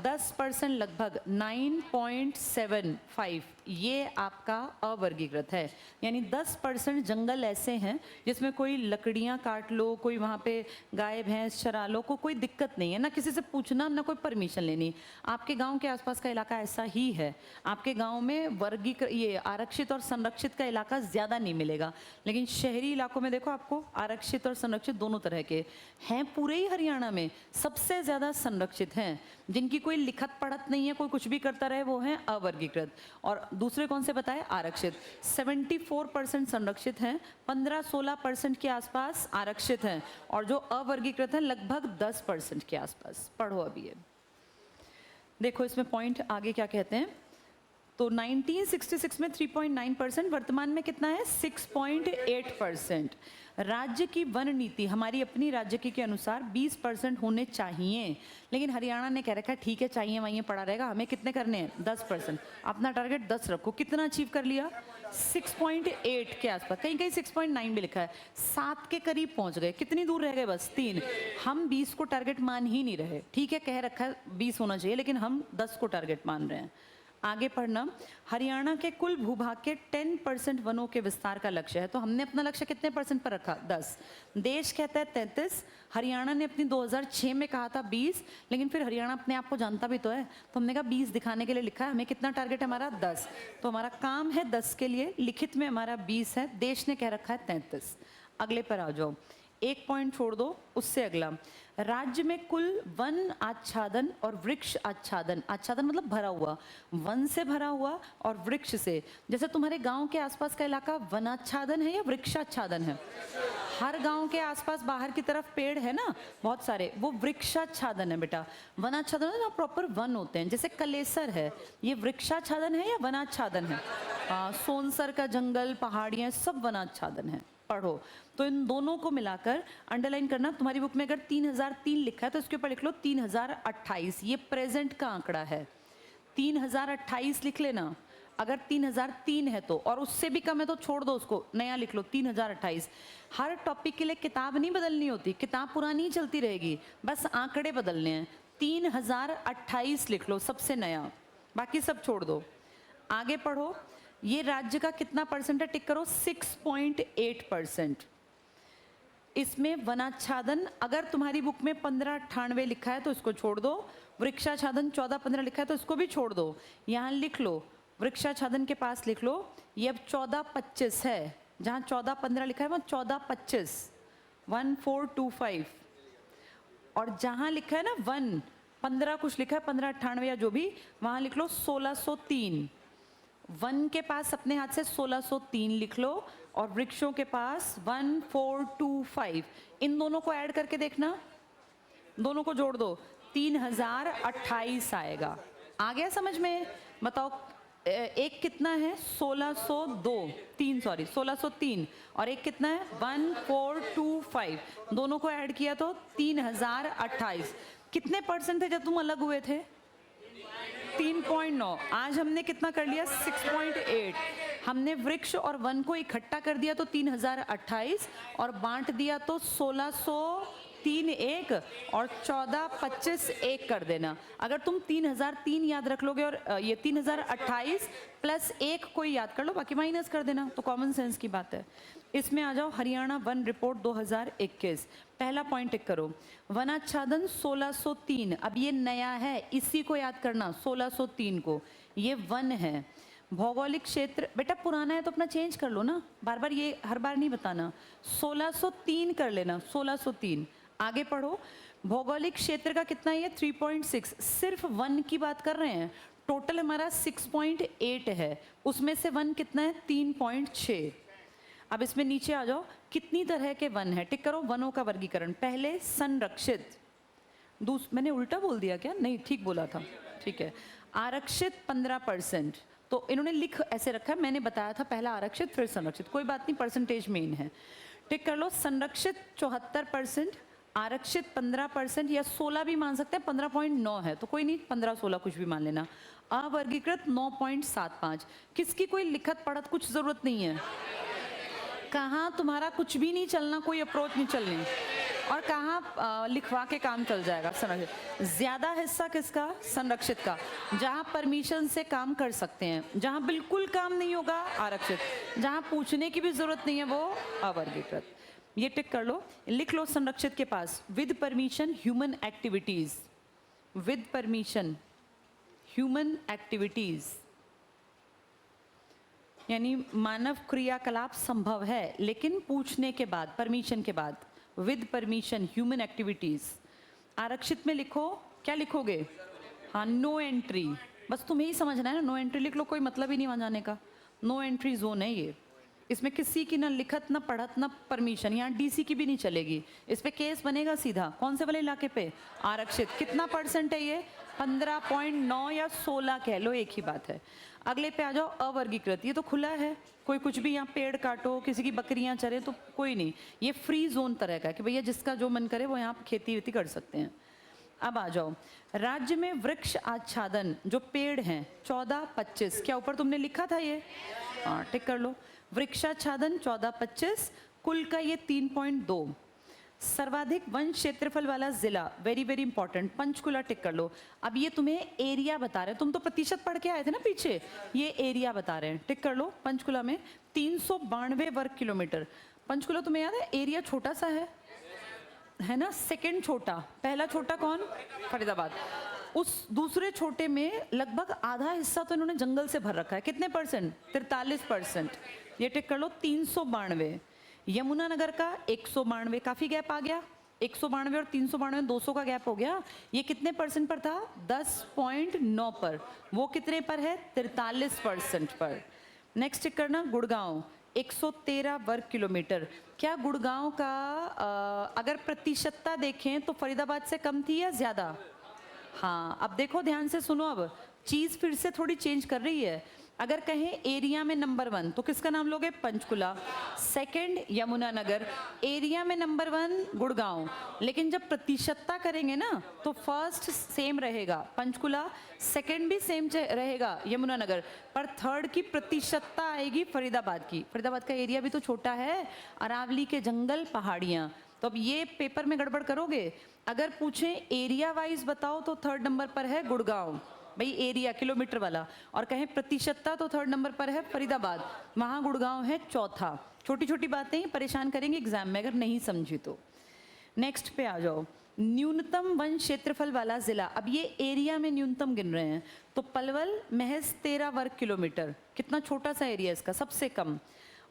10% लगभग 9.75 ये आपका अवर्गीकृत है। यानी 10% जंगल ऐसे हैं जिसमें कोई लकड़ियां काट लो, कोई वहाँ पे गाय भैंस चरा लो, कोई दिक्कत नहीं है, ना किसी से पूछना, ना कोई परमिशन लेनी। आपके गांव के आसपास का इलाका ऐसा ही है। आपके गांव में वर्गीकृत, ये आरक्षित और संरक्षित का इलाका ज़्यादा नहीं मिलेगा, लेकिन शहरी इलाकों में देखो आपको आरक्षित और संरक्षित दोनों तरह के हैं। पूरे ही हरियाणा में सबसे ज़्यादा संरक्षित हैं। जिनकी कोई लिखत पढ़त नहीं है, कोई कुछ भी करता रहे, वो हैं अवर्गीकृत। और दूसरे कौन से बताए? आरक्षित। 74% संरक्षित हैं, 15-16% के आसपास आरक्षित हैं, और जो अवर्गीकृत हैं लगभग 10% के आसपास। पढ़ो अभी ये देखो, इसमें पॉइंट आगे क्या कहते हैं। तो 1966 में 3.9%, वर्तमान में कितना है? 6.8%। राज्य की वन नीति हमारी अपनी राज्य की के अनुसार 20% होने चाहिए, लेकिन हरियाणा ने कह रखा है ठीक है, चाहिए वहीं पड़ा रहेगा, हमें कितने करने हैं? 10%। अपना टारगेट 10 रखो। कितना अचीव कर लिया? 6.8 के आसपास, कहीं कहीं 6.9 भी लिखा है। 7 के करीब पहुंच गए। कितनी दूर रह गए? बस 3। हम 20 को टारगेट मान ही नहीं रहे। ठीक है, कह रखा है 20 होना चाहिए, लेकिन हम 10 को टारगेट मान रहे हैं। आगे पढ़ना। हरियाणा के कुल भूभाग के 10% वनों के विस्तार का लक्ष्य है। तो हमने अपना लक्ष्य कितने % पर रखा? 10। देश कहता है 33। हरियाणा ने अपनी 2006 में कहा था 20, लेकिन फिर हरियाणा अपने आप को जानता भी तो है, तो हमने कहा 20 दिखाने के लिए लिखा है। हमें कितना टारगेट है हमारा? 10। तो हमारा काम है 10 के लिए, लिखित में हमारा 20 है, देश ने कह रखा है 33। अगले पर आ जाओ, एक पॉइंट छोड़ दो, उससे अगला। राज्य में कुल वन आच्छादन और वृक्ष आच्छादन, आच्छादन मतलब भरा हुआ, वन से भरा हुआ और वृक्ष से। जैसे तुम्हारे गांव के आसपास का इलाका वनाच्छादन है या वृक्षाच्छादन है? हर गांव के आसपास बाहर की तरफ पेड़ है ना बहुत सारे, वो वृक्षाच्छादन है बेटा। वनाच्छादन है ना, प्रॉपर वन होते हैं। जैसे कलेसर है, ये वृक्षाच्छादन है या वनाच्छादन है? सोनसर का जंगल, पहाड़ियाँ, सब वनाच्छादन है। पढ़ो। तो इन दोनों को मिलाकर अंडरलाइन करना। तुम्हारी बुक में अगर 3003 लिखा है तो इसके ऊपर लिख लो 3028। ये प्रेजेंट का आंकड़ा है। 3028 लिख लेना, अगर 3003 है तो, और उससे भी कम है तो छोड़ दो उसको, नया लिख लो 3028। हर टॉपिक के लिए किताब नहीं बदलनी होती, किताब पुरानी ही चलती रहेगी, बस आंकड़े बदलने हैं। 3028 लिख लो सबसे नया, बाकी सब छोड़ दो। आगे पढ़ो, ये राज्य का कितना परसेंट है, टिक करो 6.8%। इसमें वनाच्छादन, अगर तुम्हारी बुक में 1598 लिखा है तो इसको छोड़ दो, वृक्षाच्छादन 1415 लिखा है तो इसको भी छोड़ दो। यहाँ लिख लो, वृक्षाच्छादन के पास लिख लो, ये अब 1425 है, जहाँ 1415 लिखा है वहाँ 1425, 1425। और जहाँ लिखा है ना 15 कुछ लिखा है, 1598 या जो भी, वहाँ लिख लो 1603। वन के पास अपने हाथ से 1603 लिख लो, और वृक्षों के पास 1425। इन दोनों को ऐड करके देखना, दोनों को जोड़ दो, 3028 आएगा। आ गया समझ में? बताओ, एक कितना है 1603, और एक कितना है 1425, दोनों को ऐड किया तो 3028। कितने परसेंट थे जब तुम अलग हुए थे? 3.9। आज हमने कितना कर लिया? 6.8। हमने वृक्ष और वन को इकट्ठा कर दिया तो 3028, और बांट दिया तो 1603 एक और 1425 एक कर देना। अगर तुम 3003 याद रख लोगे और ये 3028 प्लस एक कोई याद कर लो, बाकी माइनस कर देना, तो कॉमन सेंस की बात है। इसमें आ जाओ, हरियाणा वन रिपोर्ट 2021, पहला पॉइंट टिक करो, वनाच्छादन 1603। अब ये नया है, इसी को याद करना, 1603 को, ये वन है। भौगोलिक क्षेत्र, बेटा पुराना है तो अपना चेंज कर लो ना, बार बार ये हर बार नहीं बताना, 1603 कर लेना, 1603। आगे पढ़ो, भौगोलिक क्षेत्र का कितना है? 3.6। सिर्फ वन की बात कर रहे हैं, टोटल हमारा 6.8 है, उसमें से वन कितना है? 3.6। अब इसमें नीचे आ जाओ, कितनी तरह के वन है, टिक करो वनों का वर्गीकरण। पहले संरक्षित, मैंने उल्टा बोल दिया क्या? नहीं, ठीक बोला था, ठीक है। आरक्षित 15%, तो इन्होंने लिख ऐसे रखा है, मैंने बताया था पहला आरक्षित फिर संरक्षित, कोई बात नहीं, परसेंटेज मेन है। टिक कर लो, संरक्षित 74%, आरक्षित 15%, या 16 भी मान सकते हैं, 15.9 है तो कोई नहीं, 15-16 कुछ भी मान लेना। अवर्गीकृत 9.75। किसकी कोई लिखत पढ़त कुछ जरूरत नहीं है, कहाँ तुम्हारा कुछ भी नहीं चलना, कोई अप्रोच नहीं चलनी, और कहाँ लिखवा के काम चल जाएगा। संरक्षित ज्यादा हिस्सा किसका? संरक्षित का, जहाँ परमिशन से काम कर सकते हैं, जहाँ बिल्कुल काम नहीं होगा आरक्षित, जहाँ पूछने की भी जरूरत नहीं है वो अवर्गीकृत। ये टिक कर लो, लिख लो संरक्षित के पास with permission human activities, with permission human activities, यानी मानव क्रियाकलाप संभव है लेकिन पूछने के बाद, परमिशन के बाद, विद परमिशन ह्यूमन एक्टिविटीज। आरक्षित में लिखो, क्या लिखोगे? हाँ, नो एंट्री, बस तुम्हें ही समझना है ना, नो एंट्री लिख लो, कोई मतलब ही नहीं वहां जाने का, नो एंट्री जोन है ये। इसमें किसी की ना लिखत ना पढ़त ना परमिशन, यहाँ डीसी की भी नहीं चलेगी, इस पे केस बनेगा सीधा। कौन से वाले इलाके पे? आरक्षित। कितना परसेंट है ये? 15.9 या 16 कह लो, एक ही बात है। अगले पे आ जाओ, अवर्गीकृत, ये तो खुला है, कोई कुछ भी, यहाँ पेड़ काटो, किसी की बकरियां चरे तो कोई नहीं, ये फ्री जोन तरह का है कि भैया जिसका जो मन करे वो यहाँ खेती वेती कर सकते हैं। अब आ जाओ, राज्य में वृक्ष आच्छादन जो पेड़ हैं 1425, क्या ऊपर तुमने लिखा था ये? हाँ, टिक कर लो, वृक्षाच्छादन 1425, कुल का ये 3.2। सर्वाधिक वन क्षेत्रफल वाला जिला, वेरी वेरी इंपॉर्टेंट, पंचकुला, टिक कर लो। अब ये तुम्हें एरिया बता रहे हैं, तुम तो प्रतिशत पढ़ के आए थे ना पीछे, ये एरिया बता रहे हैं, टिक कर लो। पंचकुला में 392 वर्ग किलोमीटर। पंचकुला तुम्हें याद है एरिया छोटा सा है ना, सेकंड छोटा, पहला छोटा कौन? फरीदाबाद। उस दूसरे छोटे में लगभग आधा हिस्सा तो इन्होंने जंगल से भर रखा है, कितने परसेंट? 43%। ये टिक कर लो, 392। यमुनानगर का 192, काफी गैप आ गया, 192 और 392 200 का गैप हो गया। ये कितने परसेंट पर था? 10.9 पर। वो कितने पर है? 43% पर। नेक्स्ट टिक करना, गुड़गांव 113 वर्ग किलोमीटर। क्या गुड़गांव का अगर प्रतिशतता देखें तो फरीदाबाद से कम थी या ज्यादा? हाँ, अब देखो ध्यान से सुनो, अब चीज फिर से थोड़ी चेंज कर रही है। अगर कहें एरिया में नंबर 1 तो किसका नाम लोगे? पंचकुला। सेकंड यमुनानगर। एरिया में नंबर 1 गुड़गांव, लेकिन जब प्रतिशतता करेंगे ना तो फर्स्ट सेम रहेगा पंचकुला, सेकंड भी सेम रहेगा यमुनानगर, पर थर्ड की प्रतिशतता आएगी फरीदाबाद की। फरीदाबाद का एरिया भी तो छोटा है, अरावली के जंगल, पहाड़ियाँ। तो अब ये पेपर में गड़बड़ करोगे। अगर पूछें एरिया वाइज बताओ तो थर्ड नंबर पर है गुड़गांव, भाई एरिया किलोमीटर वाला, और कहें प्रतिशतता तो थर्ड नंबर पर है फरीदाबाद, वहाँ गुड़गांव है चौथा। छोटी छोटी बातें परेशान करेंगे एग्जाम में अगर नहीं समझी तो। नेक्स्ट पे आ जाओ, न्यूनतम वन क्षेत्रफल वाला जिला। अब ये एरिया में न्यूनतम गिन रहे हैं, तो पलवल महज 13 वर्ग किलोमीटर, कितना छोटा सा एरिया इसका, सबसे कम।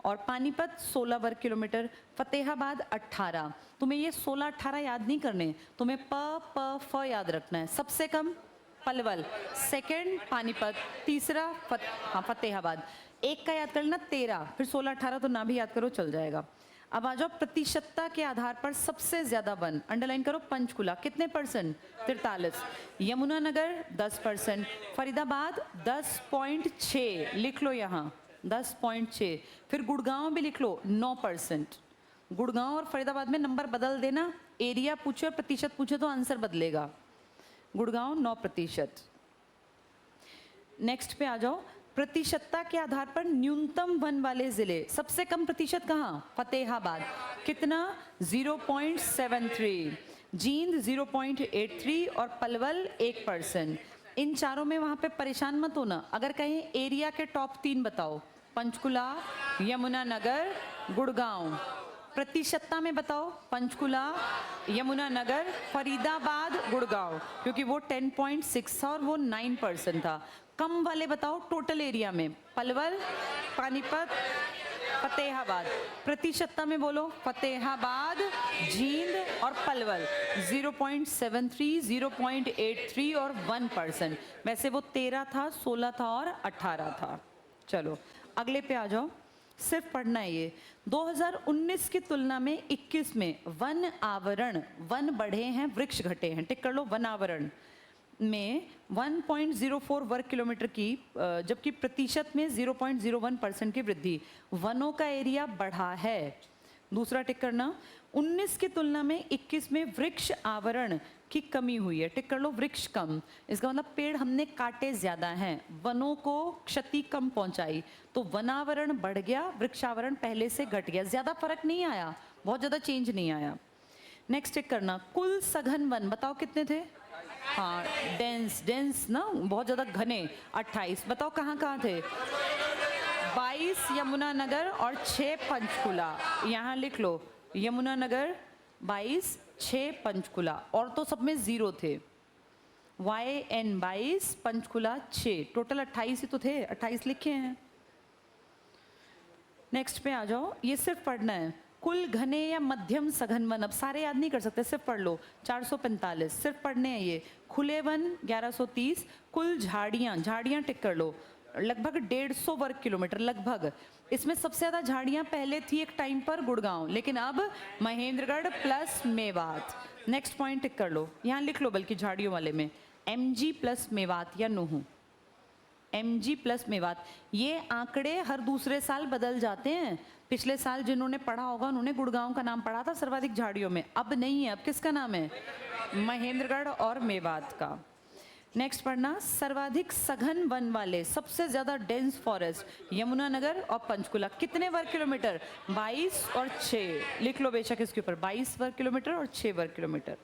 और पानीपत 16 वर्ग किलोमीटर, फतेहाबाद 18। तुम्हें ये 16-18 याद नहीं करने, तुम्हें प फ याद रखना है। सबसे कम पलवल, सेकंड पानीपत, तीसरा फतेहाबाद। एक का याद करना 13, फिर 16-18 तो ना भी याद करो चल जाएगा। अब आ जाओ प्रतिशतता के आधार पर सबसे ज्यादा वन, अंडरलाइन करो पंचकुला, कितने परसेंट? 43। यमुनानगर 10%, फरीदाबाद 10.6, लिख लो यहाँ 10.6। फिर गुड़गांव भी लिख लो 9%। गुड़गांव और फरीदाबाद में नंबर बदल देना, एरिया पूछे और प्रतिशत पूछे तो आंसर बदलेगा। गुड़गांव 9%। नेक्स्ट पे आ जाओ, प्रतिशतता के आधार पर न्यूनतम वन वाले जिले। सबसे कम प्रतिशत कहाँ? फतेहाबाद, कितना? 0.73, जींद 0.83 और पलवल 1%। इन चारों में वहां पे परेशान मत होना। अगर कहें एरिया के टॉप 3 बताओ, पंचकुला, यमुनानगर, गुड़गांव। प्रतिशतता में बताओ, पंचकुला, यमुनानगर, फरीदाबाद, गुड़गांव, क्योंकि वो 10.6 था और वो 9% था। कम वाले बताओ टोटल एरिया में, पलवल, पानीपत, फतेहाबाद। प्रतिशतता में बोलो, फतेहाबाद, जींद और पलवल 0.73, 0.83 और 1%। वैसे वो 13 था, 16 था और 18 था। चलो अगले पे आ जाओ, सिर्फ पढ़ना है ये। 2019 की तुलना में 21 में वन आवरण, वन बढ़े हैं, वृक्ष घटे हैं। टिक कर लो, वन आवरण में 1.04 वर्ग किलोमीटर की, जबकि प्रतिशत में 0.01% की वृद्धि। वनों का एरिया बढ़ा है। दूसरा टिक करना, 19 की तुलना में 21 में वृक्ष आवरण की कमी हुई है। टिक कर लो, वृक्ष कम, इसका मतलब पेड़ हमने काटे ज्यादा हैं, वनों को क्षति कम पहुंचाई, तो वनावरण बढ़ गया, वृक्षावरण पहले से घट गया। ज्यादा फर्क नहीं आया, बहुत ज्यादा चेंज नहीं आया। नेक्स्ट टिक करना, कुल सघन वन बताओ कितने थे? हाँ, डेंस ना, बहुत ज्यादा घने, 28। बताओ कहाँ कहाँ थे? 22 यमुनानगर और 6 पंचकुला। यहाँ लिख लो, यमुनानगर 22, 6 पंचकुला, और तो सब में 0 थे। YN 22, पंचकुला 6, टोटल 28 ही तो थे, 28 लिखे हैं। नेक्स्ट पे आ जाओ, ये सिर्फ पढ़ना है। कुल घने या मध्यम सघन वन, अब सारे याद नहीं कर सकते, सिर्फ पढ़ लो। 445 सिर्फ पढ़ने हैं ये। खुले वन 1130, कुल झाड़ियाँ टिक कर लो, लगभग 150 वर्ग किलोमीटर लगभग। इसमें सबसे ज्यादा झाड़ियाँ पहले थी एक टाइम पर गुड़गांव, लेकिन अब Mahendragarh plus Mewat. Next point tick कर लो, यहाँ लिख लो बल्कि झाड़ियों वाले में MG प्लस मेवात या नूहू, MG प्लस मेवात। ये आंकड़े हर दूसरे साल बदल जाते हैं। पिछले साल जिन्होंने पढ़ा होगा उन्होंने गुड़गांव का नाम पढ़ा था सर्वाधिक झाड़ियों में, अब नहीं है। अब किसका नाम है? महेंद्रगढ़ और मेवात का। नेक्स्ट पढ़ना, सर्वाधिक सघन वन वाले, सबसे ज्यादा डेंस फॉरेस्ट, यमुनानगर और पंचकुला। कितने वर्ग किलोमीटर? 22 और 6, लिख लो बेशक इसके ऊपर, 22 वर्ग किलोमीटर और 6 वर्ग किलोमीटर।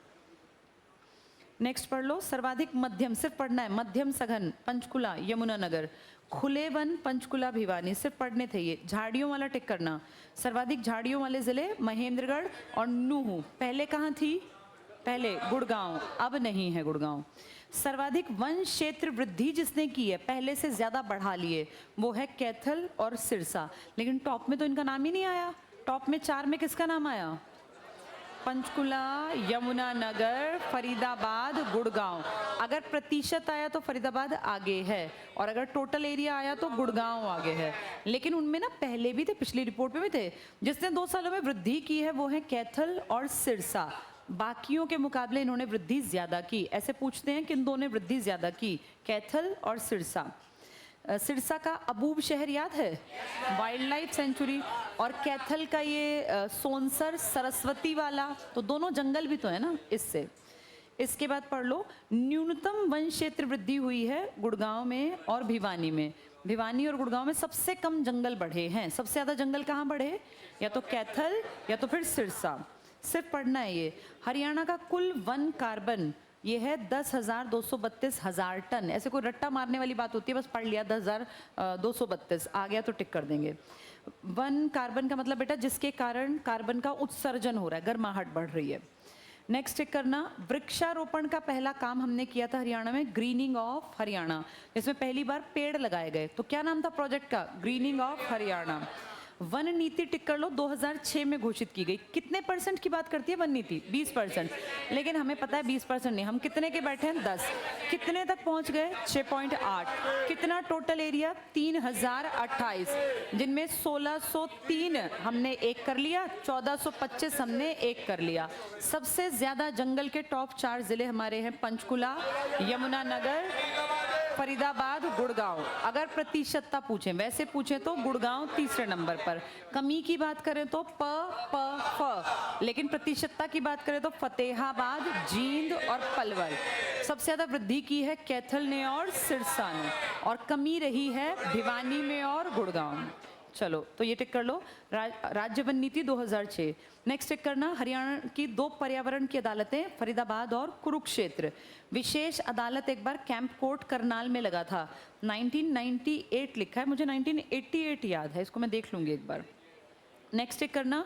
नेक्स्ट पढ़ लो, सर्वाधिक मध्यम, सिर्फ पढ़ना है, मध्यम सघन, पंचकुला, यमुनानगर। खुले वन, पंचकुला, भिवानी, सिर्फ पढ़ने थे ये। झाड़ियों वाला टिक करना, सर्वाधिक झाड़ियों वाले जिले महेंद्रगढ़ और नूहू। पहले कहाँ थी? पहले गुड़गांव, अब नहीं है गुड़गांव। सर्वाधिक वन क्षेत्र वृद्धि जिसने की है, पहले से ज्यादा बढ़ा लिए, वो है कैथल और सिरसा। लेकिन टॉप में तो इनका नाम ही नहीं आया। टॉप में 4 में किसका नाम आया? पंचकुला, यमुनानगर, फरीदाबाद, गुड़गांव। अगर प्रतिशत आया तो फरीदाबाद आगे है, और अगर टोटल एरिया आया तो गुड़गांव आगे है। लेकिन उनमें ना पहले भी थे, पिछली रिपोर्ट में भी थे। जिसने 2 सालों में वृद्धि की है वो है कैथल और सिरसा। बाकियों के मुकाबले इन्होंने वृद्धि ज्यादा की। ऐसे पूछते हैं किन दो ने वृद्धि ज्यादा की, कैथल और सिरसा। सिरसा का अबूब शहर याद है, वाइल्ड लाइफ सेंचुरी, और कैथल का ये सोनसर सरस्वती वाला, तो दोनों जंगल भी तो है ना इससे। इसके बाद पढ़ लो, न्यूनतम वन क्षेत्र वृद्धि हुई है गुड़गांव में और भिवानी में। भिवानी और गुड़गांव में सबसे कम जंगल बढ़े हैं। सबसे ज़्यादा जंगल कहाँ बढ़े, या तो कैथल या तो फिर सिरसा। सिर्फ पढ़ना है ये। हरियाणा का कुल वन कार्बन ये है 10,232,000 टन। ऐसे कोई रट्टा मारने वाली बात होती है, बस पढ़ लिया 10,232 आ गया तो टिक कर देंगे। वन कार्बन का मतलब बेटा जिसके कारण कार्बन का उत्सर्जन हो रहा है, गर्माहट बढ़ रही है। नेक्स्ट चेक करना, वृक्षारोपण का पहला काम हमने किया था हरियाणा में, ग्रीनिंग ऑफ हरियाणा, जिसमें पहली बार पेड़ लगाए गए। तो क्या नाम था प्रोजेक्ट का, ग्रीनिंग ऑफ हरियाणा। वन नीति टिक कर लो, 2006 में घोषित की गई। कितने परसेंट की बात करती है वन नीति, 20%, लेकिन हमें पता है 20% नहीं, हम कितने के बैठे हैं 10। कितने तक पहुंच गए, 6.8। कितना टोटल एरिया, 3028, जिनमें 1603 हमने एक कर लिया, 1425 हमने एक कर लिया। सबसे ज्यादा जंगल के टॉप 4 जिले हमारे हैं, पंचकुला, यमुनानगर, फरीदाबाद, गुड़गांव। अगर प्रतिशतता पूछें, वैसे पूछें तो गुड़गांव तीसरे नंबर पर। कमी की बात करें तो फ, लेकिन प्रतिशतता की बात करें तो फतेहाबाद, जींद और पलवल। सबसे ज्यादा वृद्धि की है कैथल ने और सिरसा ने, और कमी रही है भिवानी में और गुड़गांव में। चलो तो ये टिक कर लो, राज्य वन नीति 2006। नेक्स्ट टिक करना, हरियाणा की 2 पर्यावरण की अदालतें, फरीदाबाद और कुरुक्षेत्र। विशेष अदालत एक बार कैंप कोर्ट करनाल में लगा था, 1998 लिखा है, मुझे 1988 याद है, इसको मैं देख लूंगी एक बार। नेक्स्ट टिक करना,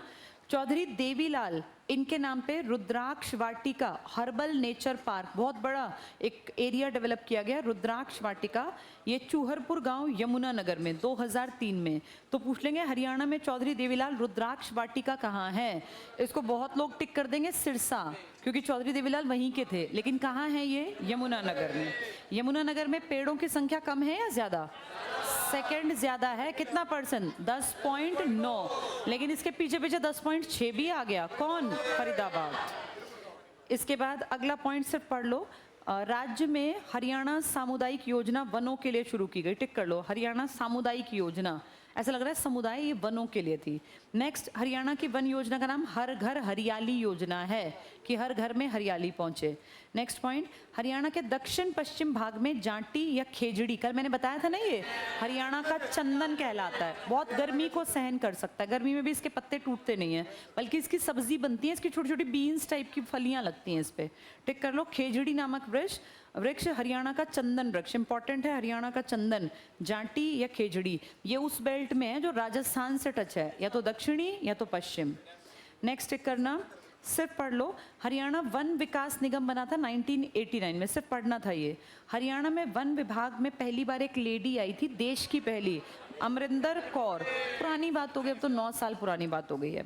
चौधरी देवीलाल इनके नाम पे रुद्राक्ष वाटिका हर्बल नेचर पार्क, बहुत बड़ा एक एरिया डेवलप किया गया, रुद्राक्ष वाटिका। ये चूहरपुर गांव यमुनानगर में 2003 में। तो पूछ लेंगे हरियाणा में चौधरी देवीलाल रुद्राक्ष वाटिका कहाँ है, इसको बहुत लोग टिक कर देंगे सिरसा, क्योंकि चौधरी देवीलाल वहीं के थे, लेकिन कहाँ है ये, यमुनानगर में। यमुनानगर में पेड़ों की संख्या कम है या ज्यादा, सेकंड ज्यादा है, कितना परसेंट, 10.9, लेकिन इसके पीछे पीछे 10.6 भी आ गया, कौन, फरीदाबाद। इसके बाद अगला पॉइंट सिर्फ पढ़ लो, राज्य में हरियाणा सामुदायिक योजना वनों के लिए शुरू की गई, टिक कर लो, हरियाणा सामुदायिक योजना, ऐसा लग रहा है समुदाय ये वनों के लिए थी। नेक्स्ट, हरियाणा की वन योजना का नाम हर घर हरियाली योजना है, कि हर घर में हरियाली पहुंचे। नेक्स्ट पॉइंट, हरियाणा के दक्षिण पश्चिम भाग में जांटी या खेजड़ी, कल मैंने बताया था ना, ये हरियाणा का चंदन कहलाता है, बहुत गर्मी को सहन कर सकता है, गर्मी में भी इसके पत्ते टूटते नहीं है, बल्कि इसकी सब्जी बनती है, इसकी छोटी छोटी बीन्स टाइप की फलियां लगती हैं इस पे, टिक कर लो। खेजड़ी नामक वृक्ष हरियाणा का चंदन वृक्ष, इंपॉर्टेंट है, हरियाणा का चंदन, जांटी या खेजड़ी, ये उस बेल्ट में है जो राजस्थान से टच है, या तो दक्षिणी या तो पश्चिम। नेक्स्ट टिक करना, सिर्फ पढ़ लो, हरियाणा वन विकास निगम बना था 1989 में, सिर्फ पढ़ना था ये। हरियाणा में वन विभाग में पहली बार एक लेडी आई थी, देश की पहली, अमरिंदर कौर, पुरानी बात हो गई, अब तो 9 साल पुरानी बात हो गई है।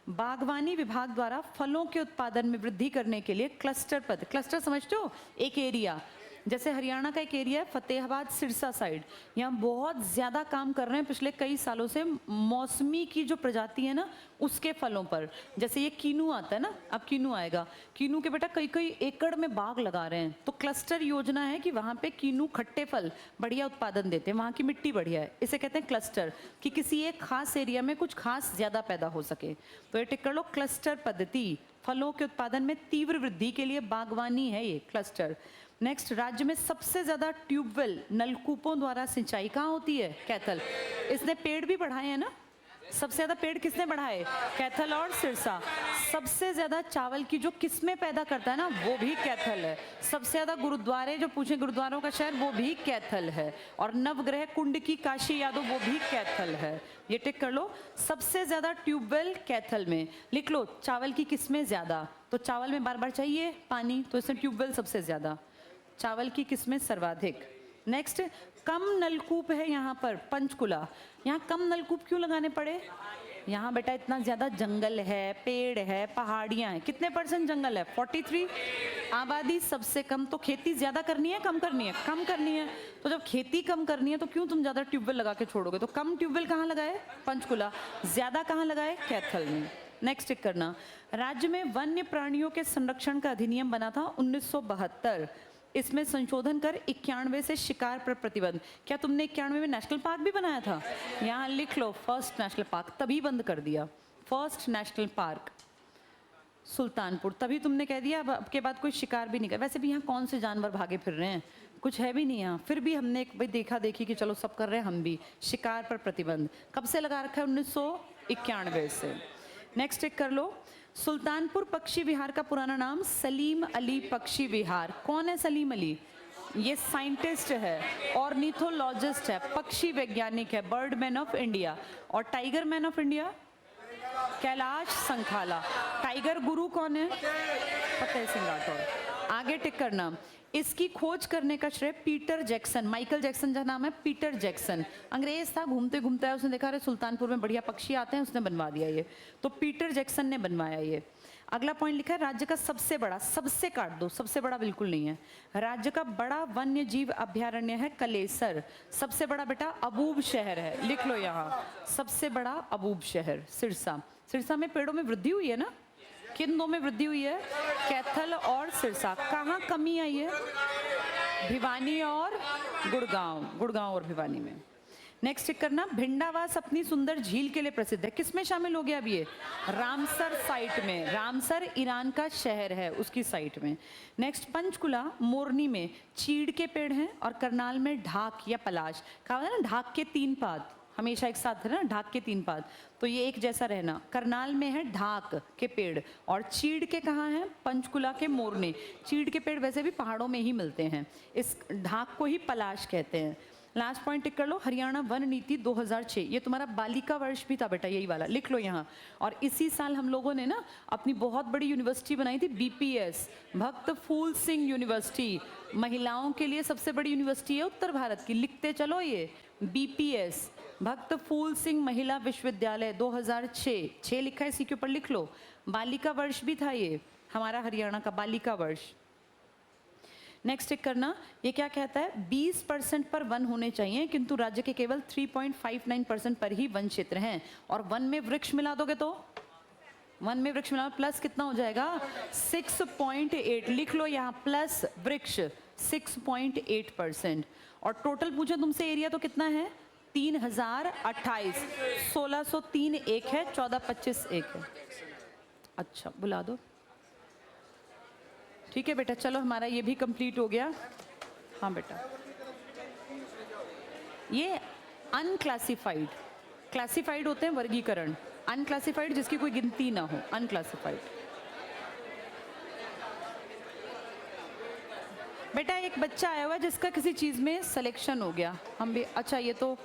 बागवानी विभाग द्वारा फलों के उत्पादन में वृद्धि करने के लिए क्लस्टर पद, क्लस्टर समझते हो, एक एरिया, जैसे हरियाणा का एक एरिया है फतेहाबाद सिरसा साइड, यहाँ बहुत ज़्यादा काम कर रहे हैं पिछले कई सालों से मौसमी की जो प्रजाति है ना उसके फलों पर। जैसे ये कीनू आता है ना, अब कीनू आएगा, कीनू के बेटा कई कई एकड़ में बाग लगा रहे हैं, तो क्लस्टर योजना है कि वहाँ पे कीनू खट्टे फल बढ़िया उत्पादन देते हैं, वहाँ की मिट्टी बढ़िया है, इसे कहते हैं क्लस्टर, कि किसी एक खास एरिया में कुछ खास ज़्यादा पैदा हो सके। तो ये टिक कर लो, क्लस्टर पद्धति, फलों के उत्पादन में तीव्र वृद्धि के लिए बागवानी है ये क्लस्टर। नेक्स्ट, राज्य में सबसे ज्यादा ट्यूबवेल नलकूपों द्वारा सिंचाई कहाँ होती है, कैथल। इसने पेड़ भी बढ़ाए हैं ना, सबसे ज्यादा पेड़ किसने बढ़ाए, कैथल और सिरसा। सबसे ज्यादा चावल की जो किस्में पैदा करता है ना वो भी कैथल है। सबसे ज्यादा गुरुद्वारे जो पूछे गुरुद्वारों का शहर वो भी कैथल है, और नवग्रह कुंड की काशी यादव वो भी कैथल है। ये टिक कर लो, सबसे ज्यादा ट्यूबवेल कैथल में। लिख लो चावल की किस्में ज्यादा, तो चावल में बार बार चाहिए पानी, तो इसमें ट्यूबवेल सबसे ज्यादा, चावल की किस्में सर्वाधिक। नेक्स्ट, कम नलकूप है यहाँ पर, पंचकुला। यहाँ कम नलकूप क्यों लगाने पड़े, यहाँ बेटा इतना ज्यादा जंगल है, पेड़ है, पहाड़ियाँ हैं, कितने % जंगल है, 43। आबादी सबसे कम, तो खेती ज्यादा करनी है कम करनी है, कम करनी है। तो जब खेती कम करनी है तो क्यों तुम ज्यादा ट्यूबवेल लगा के छोड़ोगे, तो कम ट्यूबवेल कहाँ लगाए, पंचकुला, ज्यादा कहाँ लगाए, कैथल में। नेक्स्ट टिक करना, राज्य में वन्य प्राणियों के संरक्षण का अधिनियम बना था 1972। इसमें संशोधन कर 91 से शिकार पर प्रतिबंध। क्या तुमने 91 में नेशनल पार्क भी बनाया था? यहाँ लिख लो फर्स्ट नेशनल पार्क, तभी बंद कर दिया। फर्स्ट नेशनल पार्क सुल्तानपुर, तभी तुमने कह दिया अब के बाद कोई शिकार भी नहीं कर। वैसे भी यहाँ कौन से जानवर भागे फिर रहे हैं, कुछ है भी नहीं यहाँ, फिर भी हमने एक भाई देखा देखी कि चलो सब कर रहे हैं हम भी। शिकार पर प्रतिबंध कब से लगा रखा है? 1991 से। नेक्स्ट एक कर लो, सुल्तानपुर पक्षी विहार का पुराना नाम सलीम अली पक्षी विहार। कौन है सलीम अली? ये साइंटिस्ट है, ऑर्निथोलॉजिस्ट है, पक्षी वैज्ञानिक है, बर्ड मैन ऑफ इंडिया। और tiger man of India Kailash Sankhala. Tiger guru कौन है? फतेह सिंह राठौर। आगे टिक करना, इसकी खोज करने का श्रेय पीटर जैक्सन, माइकल जैक्सन का नाम है पीटर जैक्सन, अंग्रेज था, घूमते घूमते आया, उसने देखा अरे सुल्तानपुर में बढ़िया पक्षी आते हैं, उसने बनवा दिया ये, तो पीटर जैक्सन ने बनवाया ये। अगला पॉइंट लिखा है राज्य का सबसे बड़ा, सबसे काट दो, सबसे बड़ा बिल्कुल नहीं है, राज्य का बड़ा वन्य जीव अभ्यारण्य है कलेसर। सबसे बड़ा बेटा अबूब शहर है, लिख लो यहाँ, सबसे बड़ा अबूब शहर सिरसा। सिरसा में पेड़ों में वृद्धि हुई है ना? किन दो में वृद्धि हुई है? कैथल और सिरसा। कहाँ कमी आई है? भिवानी और गुड़गांव, गुड़गांव और भिवानी में। नेक्स्ट टिक करना, भिंडावास अपनी सुंदर झील के लिए प्रसिद्ध है। किसमें शामिल हो गया अब ये? रामसर साइट में। रामसर ईरान का शहर है, उसकी साइट में। नेक्स्ट, पंचकुला मोरनी में चीड़ के पेड़ हैं और करनाल में ढाक या पलाश। कहा है ना ढाक के 3 पात, हमेशा एक साथ है ना, ढाक के 3 पात, तो ये एक जैसा रहना। करनाल में है ढाक के पेड़ और चीड़ के कहाँ हैं? पंचकुला के मोरने। चीड़ के पेड़ वैसे भी पहाड़ों में ही मिलते हैं, इस ढाक को ही पलाश कहते हैं। लास्ट पॉइंट टिक कर लो, हरियाणा वन नीति 2006, ये तुम्हारा बालिका वर्ष भी था बेटा, यही वाला लिख लो यहाँ। और इसी साल हम लोगों ने ना अपनी बहुत बड़ी यूनिवर्सिटी बनाई थी, बीपीएस, भक्त फूल सिंह यूनिवर्सिटी, महिलाओं के लिए सबसे बड़ी यूनिवर्सिटी है उत्तर भारत की, लिखते चलो ये बीपीएस, भक्त फूल सिंह महिला विश्वविद्यालय 2006, 6 लिखा है इसी के ऊपर लिख लो। बालिका वर्ष भी था ये हमारा हरियाणा का बालिका वर्ष। नेक्स्ट टिक करना, ये क्या कहता है? 20% पर वन होने चाहिए, किंतु राज्य के केवल 3.59% पर ही वन क्षेत्र हैं। और वन में वृक्ष मिला दोगे तो वन में वृक्ष मिला प्लस कितना हो जाएगा? 6.8, लिख लो यहाँ, प्लस वृक्ष 6.8%। और टोटल पूछे तुमसे एरिया तो कितना है? 3028, 1603 एक है, 1425 एक है। अच्छा बुला दो, ठीक है बेटा, चलो हमारा ये भी कंप्लीट हो गया। हाँ बेटा, ये अनक्लासिफाइड, क्लासिफाइड होते हैं वर्गीकरण, अनक्लासिफाइड जिसकी कोई गिनती ना हो, अनक्लासिफाइड। बेटा एक बच्चा आया हुआ जिसका किसी चीज में सिलेक्शन हो गया, हम भी, अच्छा ये तो